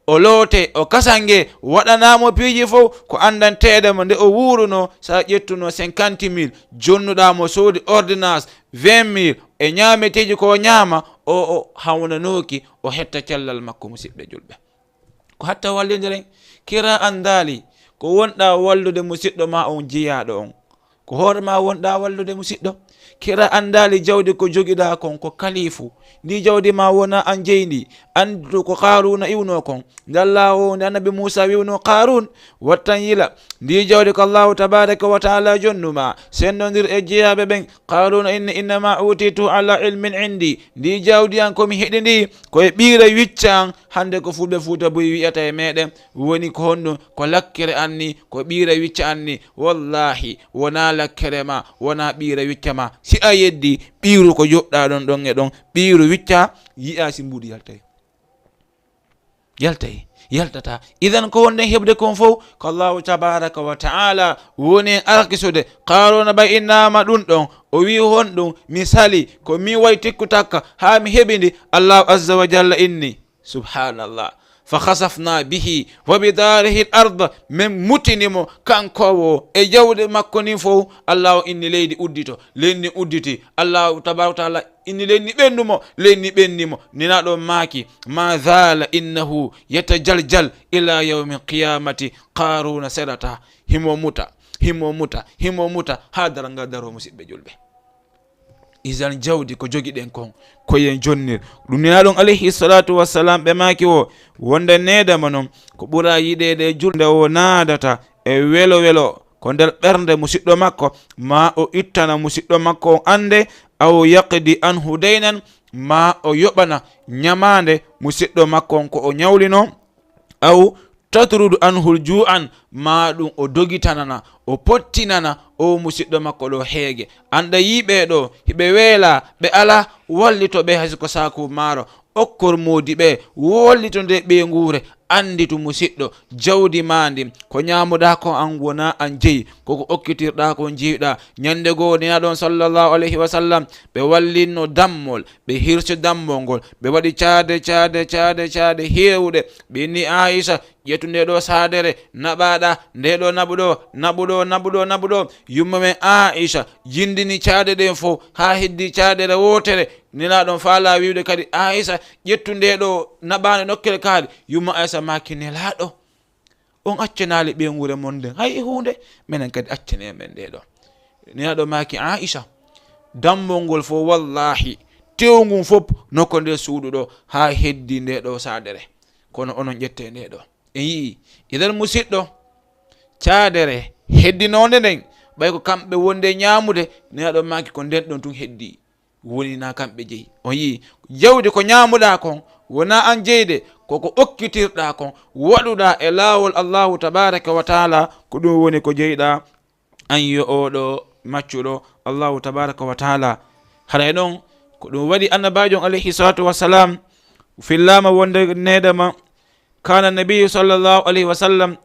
o loote o kasange waɗanamo piiji fof ko andanteɗemo nde o wuruno sa ƴettuno 50 000 jonnuɗamo soodi ordonnance 20 000 e ñameteji ko ñaama o hawnanoki o hetta cellal makko. Musidɓe julɓe ko hatta wallidiren kira andali ko wonɗa wallude musidɗo ma on jeeyaɗo on ko hoore ma wonɗa wallude musidɗo. kira andali jawdi ko jogiɗa kon ko kalifu ndi jawdi ma wona an jeyndi andu ko qaruna iwno kon nde allah o nde annabi moussa wiwno qarun wattan yila ndi jawdi ko allahu tabaraka wa taala jonnuma sennodir e jeeyaɓe ɓen qaruna innama utitu ala ilmin indi ndi jawdi an komi heɗi ndi koye ɓiira wicca an hande ko fulɓe fuuta boyi wiyata e meɗen woni ko honɗum ko lakkere anni ko ɓiira wicca anni wallahi wona lakkere ma wona ɓiira wicca ma si a yeddi ɓiiru ko joɗɗa ɗon ɗon e ɗon ɓiiru wicca yi'a si mbuɗi yaltata idan ko wonde heɓde kon fof ko allahu tabaraka wa taala woni arkisude qaruna ba innama ɗum ɗon o wi honɗum mi sali ko mi way tikku takka ha mi heɓidi allahu azza wa jalla inni subhanallah fa khasafna bihi wa bidarihi l ard min mutinimo kankowo e jawde makko ni fof allahu inni leydi uddito lenni udditi allahu tabaraka wa taala inni lenni ɓendumo lenni ɓennimo ninaɗo maaki ma zala innahu yatajaljal ila yawmi qiyamati qaruna seɗata himo muta ha daranga daro. Musidɓe julɓe isan jawdi ko jogiɗen kon koyen jonnir ɗum ninaɗon alayhi salatu wassalam ɓe maaki o wonde nedama noon ko ɓuura yiɗede julde o naadata e welo ko nder ɓernde musidɗo makko ma o ittana musidɗo makko on ande aw yaqdi anhu daynan ma o yoɓana ñamande musidɗo makko on ko o ñawlino aw tatrudu anhul ju'an ma ɗum o dogitanana o pottinana o musidɗo makko ɗo heege anda yiɓe ɗo hiɓe weela ɓe ala wallito ɓe hayso ko saku maaro okkor moodi ɓe wallito nde ɓe nguure andi to musidɗo jawdi mandi ko ñamuɗa ko an wona an jeeyi koko okkitirɗa ko jiiɗa ñande goo nina ɗon sallllahu alayhi wa sallam ɓe wallinno dammol ɓe hirsi dammol ngol ɓe waɗi caade hewɗe ɓe inni Aisha ƴettu nde ɗo sadere naɓaɗa nde ɗo naɓuɗo yumma men Aisha jindini caade ɗen fof ha heddi caadere wotere nina ɗon faala wiwde kadi Aisha ƴettu nde ɗo naɓane nokkel kaali yumma Aisha makine laaɗo on accanali ɓe nguure mon nden hay hunde minen kadi accane men nde ɗo nina ɗo maki Aisha dammol ngol fof wallahi tewgum fof nokko nde suudu ɗo ha heddi nde ɗo sadere kono onon ƴette nde ɗo en yii idan musidɗo caadere heddinode nden ɓay ko kamɓe wonde ñamude nina ɗo maki ko nden ɗon tun heddi woni na kamɓe jeeyi on yii jawdi ko ñamuɗa kon wona an jeyde koko okkitirɗa kon waɗuɗa e laawol allahu tabaraka wa taala ko ɗum woni ko jeyɗa an yo oɗo maccuɗo allahu tabaraka wa taala. haray noon ko ɗum waɗi annabajo alayhi salatu wassalam fillama wonde nedama kana nabiyu sallllahu alayhi wa sallam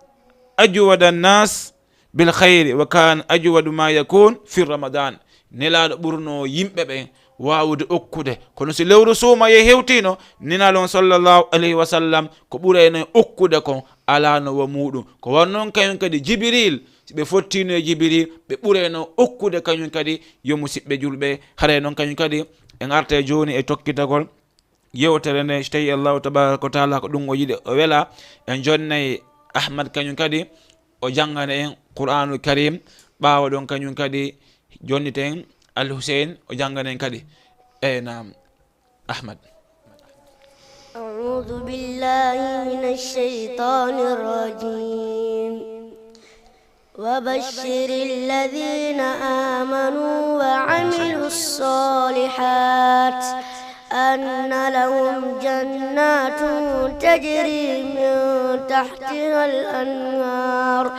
ajwada annas bil khayri wa kan ajwadu ma yakun fi ramadan. nelaɗo ɓurno yimɓe ɓen wawude okkude, kono si lewru suuma ye hewtino ninalon sallllahu alayhi wa sallam ko ɓurayno okkude kon alano wa muɗum. ko wannon kañum kadi jibril ɓe fottino e jibril ɓe ɓurayno okkude kañum kadi yo musidɓe julɓe. haray noon kañum kadi en arte joni e tokkitagol yewtere nde so tawi allahu tabaraka wa taala ko ɗum o yiɗi o wela en jonnayi ahmad kañum kadi o jangana en qur'anul karim. ɓawa ɗon kañum kadi jonniten al Hussein o jangana en kadi. nam ahmad. أعوذ بالله من الشيطان الرجيم وبشر الذين آمنوا وعملوا الصالحات أن لهم جنات تجري من تحتها الأنهار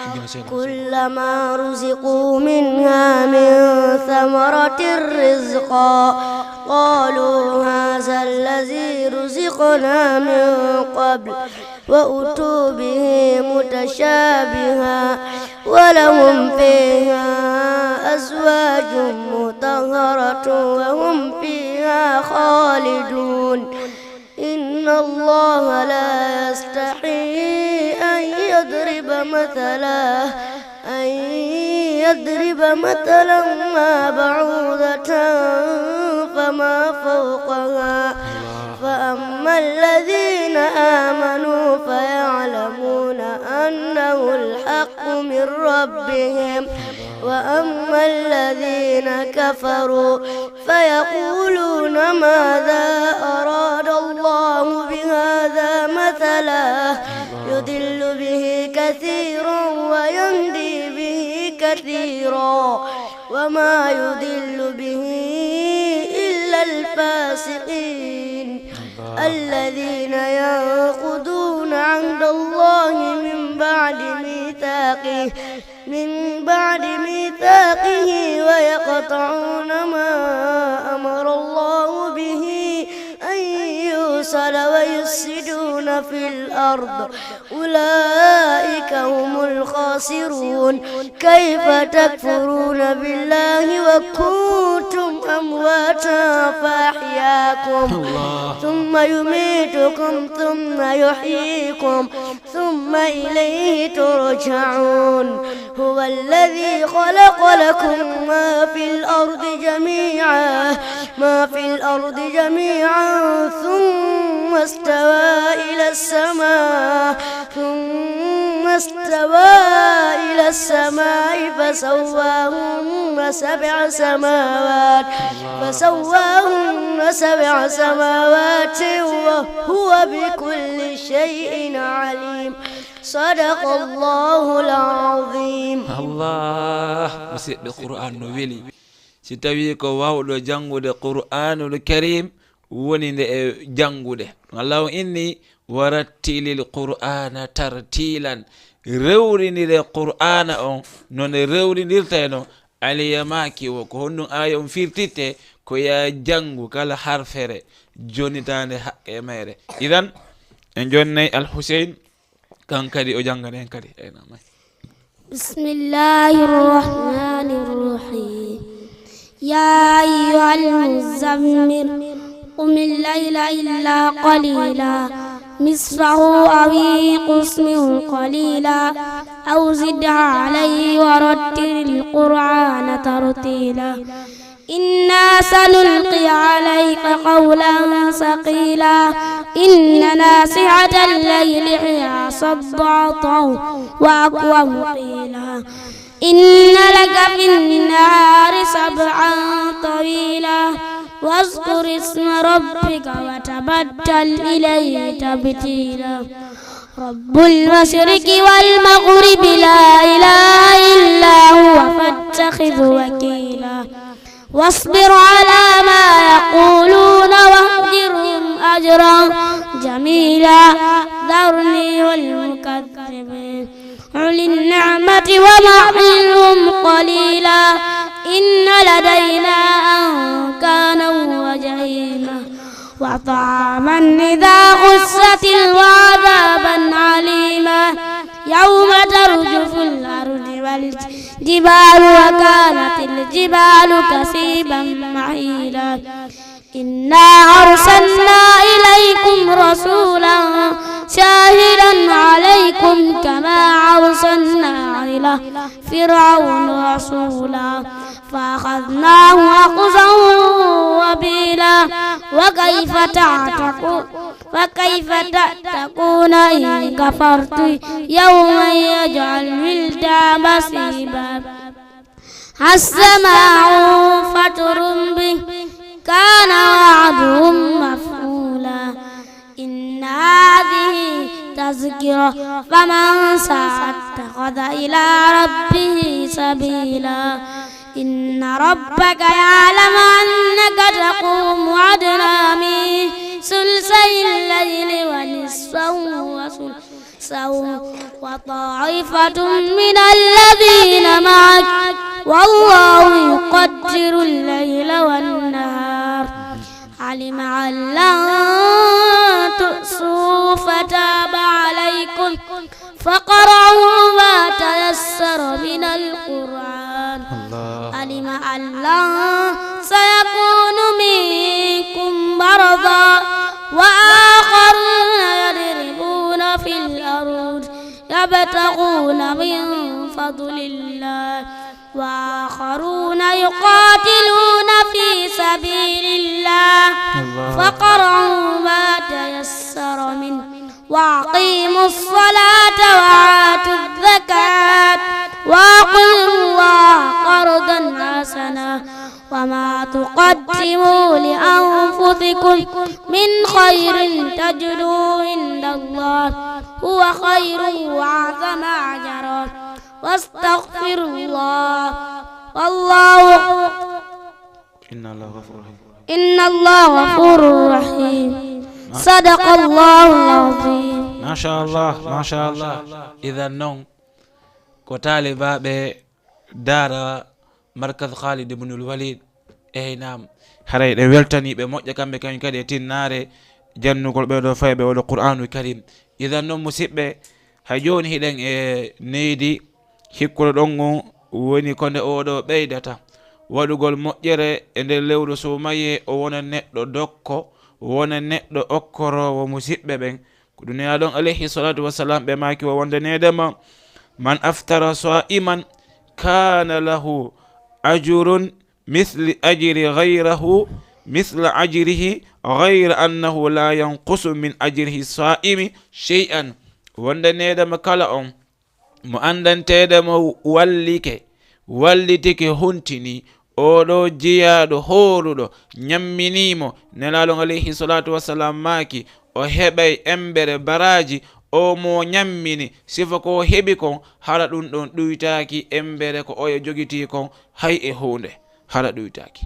كلما رزقوا منها من ثمرة رزقا قالوا هذا الذي رزقنا من قبل وأتوا به متشابها ولهم فيها أزواج مطهرة وهم فيها خالدون إن الله لا يستحي أن يضرب مثلا ما بعوضة فما فوقها فأما الذين آمنوا فيعلمون أنه الحق من ربهم وأما الذين كفروا فيقولون ماذا أراد الله بهذا مثلا يضل به كثيرا ويهدي به كثيرا وما يضل به إلا الفاسقين الذين ينقضون عهد الله من بعد ميثاقه ويقطعون ما أمر الله به أن يوصل ويفسدون في الأرض أولئك هم الخاسرون كيف تكفرون بالله وكنتم أمواتا فأحياكم ثم يميتكم ثم يحييكم ثم إليه ترجعون هو الذي خلق لكم ما في الأرض جميعا ثم استوى إلى السماء فسواهن سبع سماوات وهو بكل شيء عليم صدق الله العظيم. الله مسيد القرآن نويلي سيتاوي كو واودو جانغودو القرآن الكريم woni nde e jangude. Allahu inni warattilil qur'ana tartilan, rewrinire qur'ana on non rewrinirta no aliyamaki wo ko honnum aya on firtitte ko ya jangu kala harfere jonitande haqqe mere. Idan en jonnay al Hussein kan kadi o jangane en kadi enamay. Bismillahir Rahmanir Rahim. Ya ayyuhal muzammil قم الليل إلا قليلا نصفه أو انقص منه قليلا أو زد عليه ورتل القرآن ترتيلا إنا سنلقي عليك قولا ثقيلا إن ناصيحة الليل هي أصب وأقوم قيلا إن لك في النهار سبعا طويلا واذكر اسم ربك وتبتل إليه تبتيلا رب المشرق والمغرب لا إله إلا هو فاتخذ وكيلا واصبر على ما يقولون واهجرهم أجرا جميلا قليلا ذرني والمكذبين أولي النعمة ومهلهم قليلا إن لدينا أنكالا وجحيما وطعاما إذا غست وعذابا عليما يوم ترجف الأرض والجبال وكانت الجبال كثيبا مهيلا إنا أرسلنا إليكم رسولا شاهدا عليكم كما أرسلنا إلى فرعون رسولا فأخذناه أخذا وبيلا وكيف تتقون إن كفرتم يوما يجعل الولدان شيبا السماء فطر به كان وعدهم مفعولا إن هذه تذكرة فمن شاء اتخذ إلى ربه سبيلا إن ربك يعلم أنك تقوم أدنى من ثلثي الليل ونصفه وثلثه وطائفة من الذين معك والله يقدر الليل والنهار علم أن لن تحصوا فتاب عليكم فقرأوا ما تيسر من القرآن علم أن لن سيكون منكم مرضى وآخرون يضربون في الأرض يبتغون من فضل الله وآخرون يقاتلون في سبيل الله فقرأوا ما تيسر منه وأقيموا الصلاة وآتوا الزكاة وأقرضوا الله قرضا حسنا وما تقدموا لأنفسكم من خير تجدوه عند الله هو خير وأعظم أجرا واستغفر الله والله إن الله غفور رحيم صدق الله العظيم. ما شاء الله إذا نون كتالي باب دار مركز خالد بن الوليد نعم haray ɗe weltaniɓe moƴƴa kamɓe kañum kadi e tinnare jannugol ɓeɗo fayɓe oɗo qur'anul karim. idan noon musidɓe hay joni hiɗen e neydi hikkuɗo ɗon ngu woni ko nde oɗo ɓeydata waɗugol moƴƴere e nder lewru Sumaye o wona neɗɗo dokko wona neɗɗo okkorowo musidɓe ɓen ko duniya ɗon alayhi salatu wassalam ɓe maki o wondanedema man aftara sa'iman kana lahu ajrun مثل أجر غيره مثل أجره غير أنه لا ينقص من أجره الصائم شيئا. wondanedema kala on mo andantedemo wallitike huntini oɗo jeyaɗo horuɗo ñamminimo nelalon alayhi salatu wassalam maki o heɓay embere baraji o mo ñammini sifa ko heɓi kon haɗa ɗum ɗon ɗuytaki embere ko oyo jogiti kon hay e hunde haɗa ɗuytaki.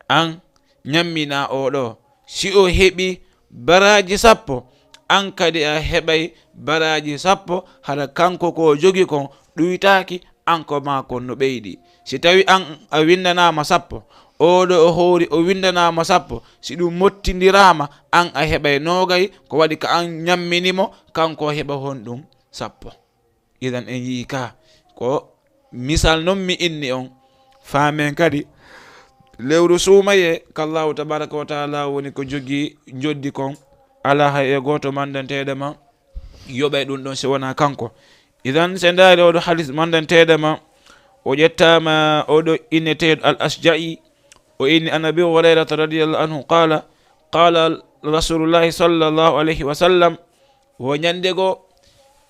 an ñammina oɗo si o heɓi baraji 10 an kadi a heɓay baraji 10 haɗa kanko ko jogi kon ɗuytaki an ko ma kon no ɓeydi. si tawi an a windanama 10 oɗo o hoori o windanama 10 si ɗum mottidirama an a heɓay 20 ko waɗi ka an ñamminimo kanko heɓa honɗum 10. idan en yii ka ko misal non mi inni on faamen kadi lewru Sumaye kallahu tabaraka wa taala woni ko jogi joddi kon ala hay e goto mandantedema yoɓay ɗum ɗon si wona kanko. idan se ndaari oɗo hadis mandantedema o ƴettama oɗo inneteɗo al asja'i o inni an Abi Hurayrata radiyallahu anhu qala rasulullahi sallallahu alayhi wa sallam wo ñandego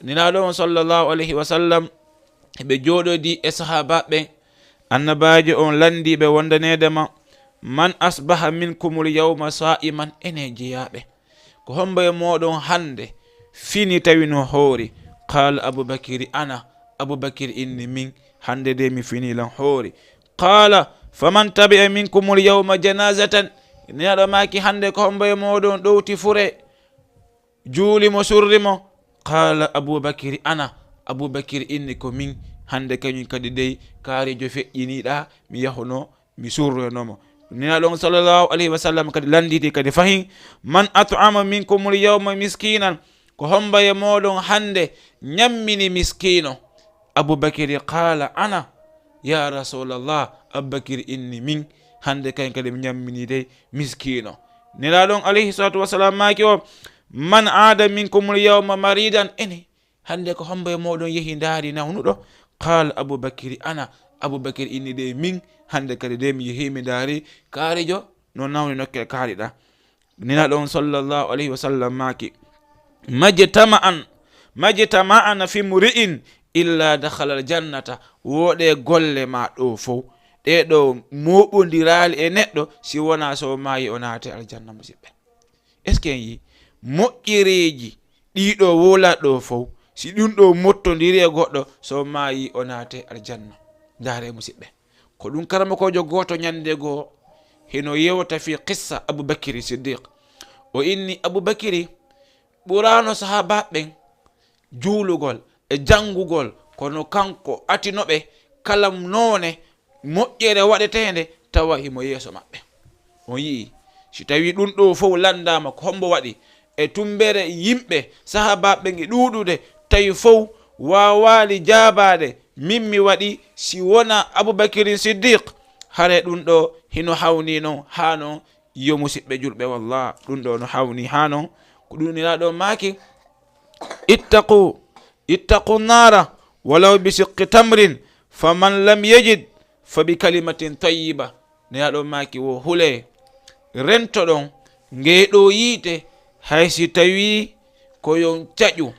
ninaɗo on sallallahu alayhi wa sallam ɓe jooɗodi e sahaba ɓen annabaji on landiɓe wondanedema man asbaha minkumul yawma sa'iman ene jeyaɓe ko homba e moɗon hande fini tawi no hoori. qala aboubakiri ana aboubakiri inni min hande de mi finilan hoori. qala faman tabi'a minkumul yawma janazatan neɗo maki hande ko homba e moɗon ɗowti fure juuli mo surri mo. Qala Aboubakry ana Aboubakry inni ko min hande kañum kadi dey kaarijo feƴƴiniɗa mi yahuno mi surrenomo. Nelaɗon sallallahu alayhi wa sallam kadi landiti kadi fahin man at'ama minkum l yawma miskinan ko hombaye moɗon hande ñammini miskino. Aboubakry qala ana ya rasulallah Aboubakry inni min hande kañ kadi mi ñammini dey miskino. Nelaɗon alayhi salatu wasalam maki o man aada minkum l yawma maridan ene hande ko hombaye moɗon yeehi daari nawnuɗo. Qala Aboubakry ana Aboubakry inni de min hande kadi de mi yeehi mi daari kaarijo no nawni nokkel kaaliɗa. Nelaɗon sallallahu alayhi wa sallam maki majtama'an fi mri'in illa dakhala al jannata. woɗe golle ma ɗo fof ɗeɗo moɓodirali e neɗɗo si wona so maayi o naate aljanna. musidɓe est ce que en yi moƴƴereji ɗiɗo wola ɗo fof si ɗum ɗo mottodiri e goɗɗo so maayi o naate aljanna. ndaare musidɓe ko ɗum karama kojo goto ñande goo heno yewta fi qissa Aboubakry Siddiq. o inni Aboubakry ɓurano sahabaɓen juulugol e jangugol kono kanko atinoɓe kala none moƴƴere waɗetende tawa himo yeeso maɓɓe. on yii si tawi ɗum ɗo fof landama ko hombo waɗi e tumbere yimɓe sahabaɓe e ɗuɗude tawi fof wawali jabade min mi waɗi si wona Aboubakry Siddiq hare ɗum ɗo hino hawni noon ha noon yo musidɓe julɓe wallah ɗum ɗo no hawni ha noon ko ɗum niraɗo maki ittaqu nara walaw bi siqqi tamrin faman lam yajid fa bi kalimatin tayyiba. niraɗo maki wo hule rento ɗon ngeɗo yiite haysi tawi koyon caƴu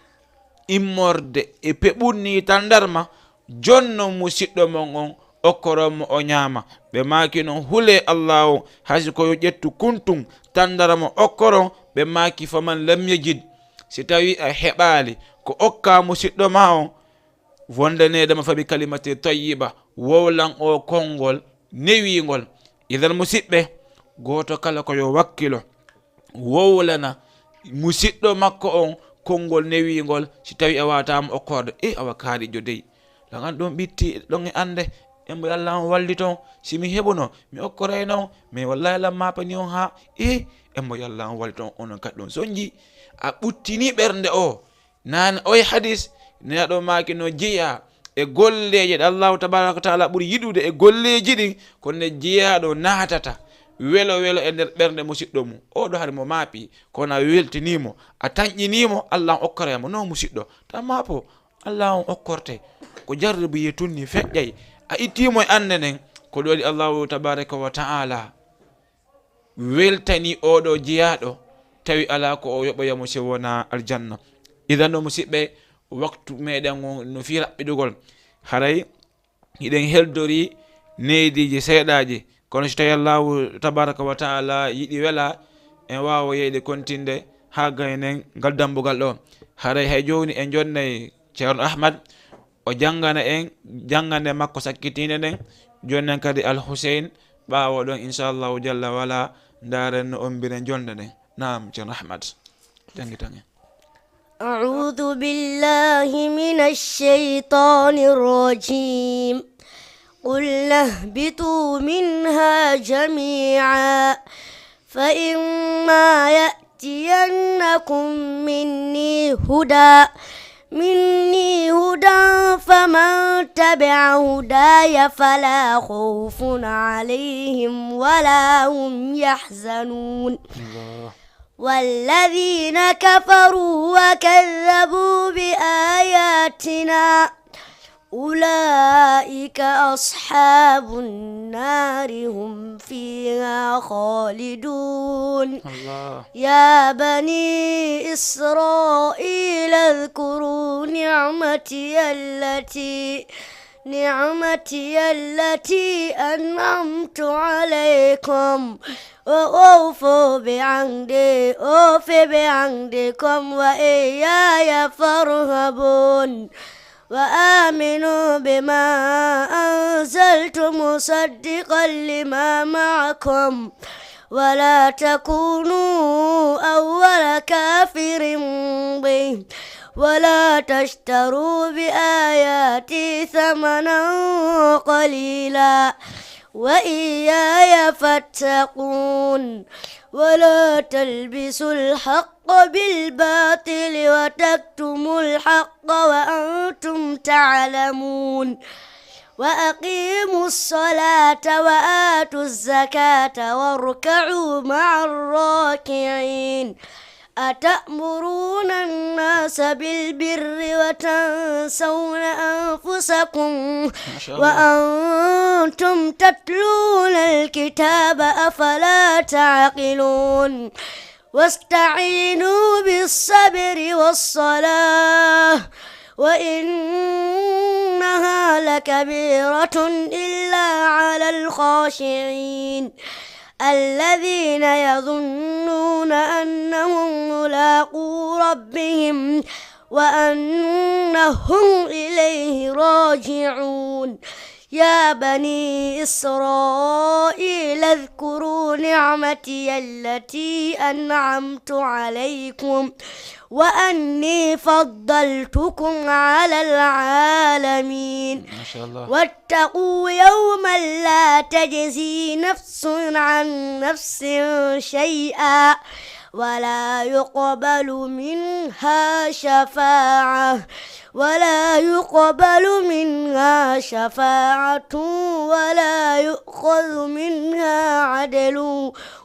immorde e peɓunni tandarma jonno musidɗo mon on okkoromo o ñaama. ɓe maaki noon hule Allah o haysi koyo ƴettu kuntum tandarama okkoron ɓe maaki faman lam yajid si tawi a heɓali ko okka musidɗo ma on wondanedema fabi kalimati tayyiba wowlan o konngol newingol. idan musidɓe goto kala koyo wakkilo wowlana musidɗo makko on konngol newingol si tawi a watama okkorde awa kaalijo dey lagan ɗon ɓitti ɗon e ande embo Allah on walli ton simi heɓuno mi okkorayno mais wallahi lam mapani on ha embo Allah on walli ton onon kadi ɗon sonji a ɓuttini ɓernde o nan oye hadis neɗo maki no jeeya e golleje ɗe Allahu tabaraka wa taala ɓuuri yiɗude e golleji ɗin kono jeeyaɗo natata welo e nder ɓernde musidɗo mum. oɗo haade mo maapi kono a weltinimo a tañƴinimo Allah on okkoraymo no musidɗo ta maapo Allah on okkorte ko jarribu yetunni feƴƴay a ittimo e ande nden ko ɗo waɗi Allahu tabaraka wa taala weltani oɗo jeeyaɗo tawi ala ko o yoɓoyamo si wona aljanna. idan no musidɓe waktu meɗen o no fi raɓɓiɗugol haray hiɗen heldori neydiji seeɗaji kono so tawi Allahu tabaraka wa taala yiɗi wela en wawa yeyde kontinde ha gaynen ngal dambugal ɗo. haray hay joni en jonnay ceerno Ahmad o jangana en jangande makko sakkitinde nden jonnen kadi Al Hussein ɓawo ɗon inchallahu jalla wala ndaren no ombiren jonde nden. Naam ceerno Ahmad jangitan en. أعوذ بالله من الشيطان الرجيم قلنا اهبطوا منها جميعا فإما يأتينكم مني هدى فمن تبع هداي فلا خوف عليهم ولا هم يحزنون والذين كفروا وكذبوا بآياتنا أولئك أصحاب النار هم فيها خالدون. يا بني إسرائيل اذكروا نعمتي التي أنعمت عليكم وأوفوا بعهدكم وإياي فارهبون وآمنوا بما أنزلت مصدقا لما معكم ولا تكونوا أول كافر به ولا تشتروا بآياتي ثمنا قليلا وإياي فاتقون ولا تلبسوا الحق بالباطل وتكتموا الحق وأنتم تعلمون وأقيموا الصلاة وآتوا الزكاة واركعوا مع الراكعين أتأمرون الناس بالبر وتنسون أنفسكم وأنتم تتلون الكتاب أفلا تعقلون واستعينوا بالصبر والصلاة وإنها لكبيرة إلا على الخاشعين الذين يظنون أنهم ملاقو ربهم وأنهم إليه راجعون يا بني إسرائيل اذكروا نعمتي التي أنعمت عليكم وأني فضلتكم على العالمين ما شاء الله. واتقوا يوما لا تجزي نفس عن نفس شيئا ولا يقبل منها شفاعة ولا يؤخذ منها عدل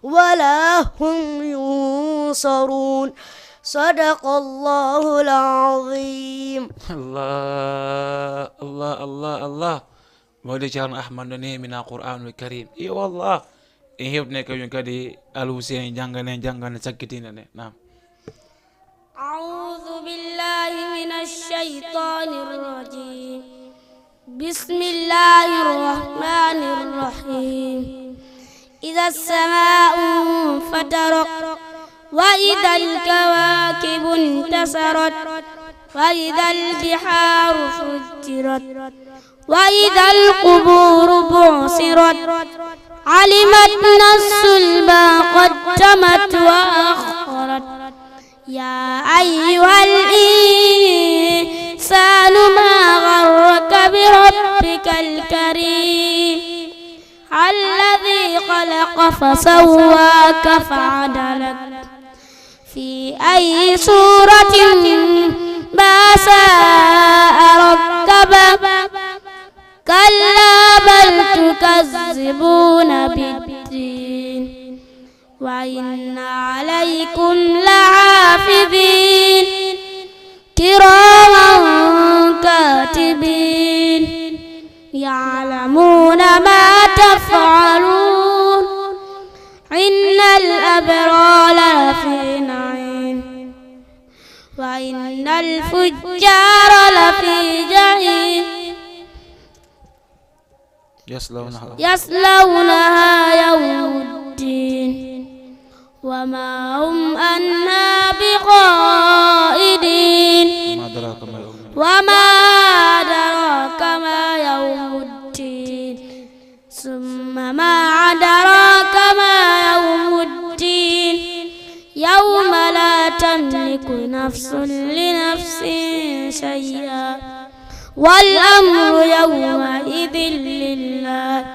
ولا هم ينصرون صدق الله العظيم. الله الله الله الله مولى جارن أحمد نني من القرآن الكريم. إي والله إيه ابنك يوم كذي الحسين جانغنا سكتين. نعم. أعوذ بالله من الشيطان الرجيم. بسم الله الرحمن الرحيم. إذا السماء انفطرت وإذا الكواكب انتثرت وإذا البحار فجرت وإذا القبور بعثرت علمت نفس ما قدمت وأخرت يا أيها الإنسان ما غرك بربك الكريم الذي خلق فسواك فعدلك في أي صورة ما شاء ركبك كلا بل تكذبون بالدين وإن عليكم لحافظين كراما كاتبين يعلمون ما تفعلون إن الأبرار لفي نعيم وإن الفجار لفي جحيم يصلونها يوم الدين وما هم عنها بغائبين وما أدراك ما يوم الدين ثم ما أدراك ما يوم الدين يوم لا تملك نفس لنفس شيئا والأمر يومئذ لله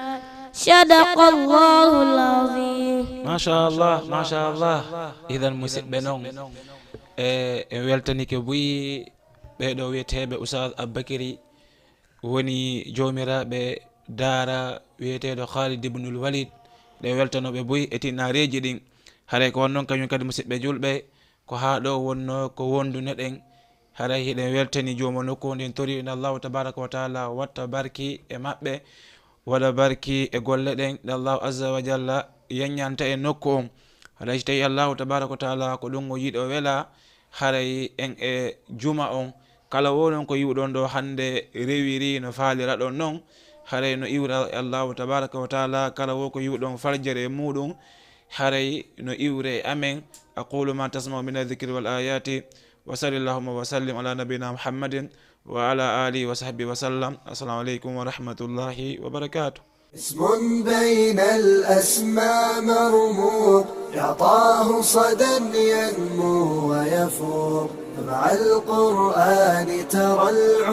صدق الله العظيم. ما شاء الله ما شاء الله. إذا مسيب بنون weltanike buyi ɓeɗo wiyeteɓe Oustaz Aboubacry woni jomiraɓe daara wiyeteɗo Khalid ibnul Walid ɗe weltanoɓe buyi e tinnareji ɗin haray ko wonnon kañum kadi musidɓe julɓe ko ha ɗo wonno ko wondunoɗen haray hiɗen weltani jomo nokku ndin tori inde Allahu tabaraka wa taala watta barki e maɓɓe waɗa barki e golle ɗen nde Allahu azza wa jalla yeññanta e nokku on haray so tawi Allahu tabaraka wa taala ko ɗum o yiiɗi o wela haray en e juma on kala wonon ko yiwɗon ɗo hande rewiri no faalira ɗon noon haray no iwra Allahu tabaraka wa taala kala wo ko yiwɗon farjere muɗum haray no iwre amen aqulu ma tasma'u min adh-dhikri wal ayati wa sallallahu wa sallim ala nabiyyina Muhammadin wa ala alihi wa sahbihi wa sallam. Assalamu alaikum wa rahmatullahi wa barakatuh. اسم بين الأسماء مرموق يعطاه صدى ينمو ويفوق. مع القرآن ترى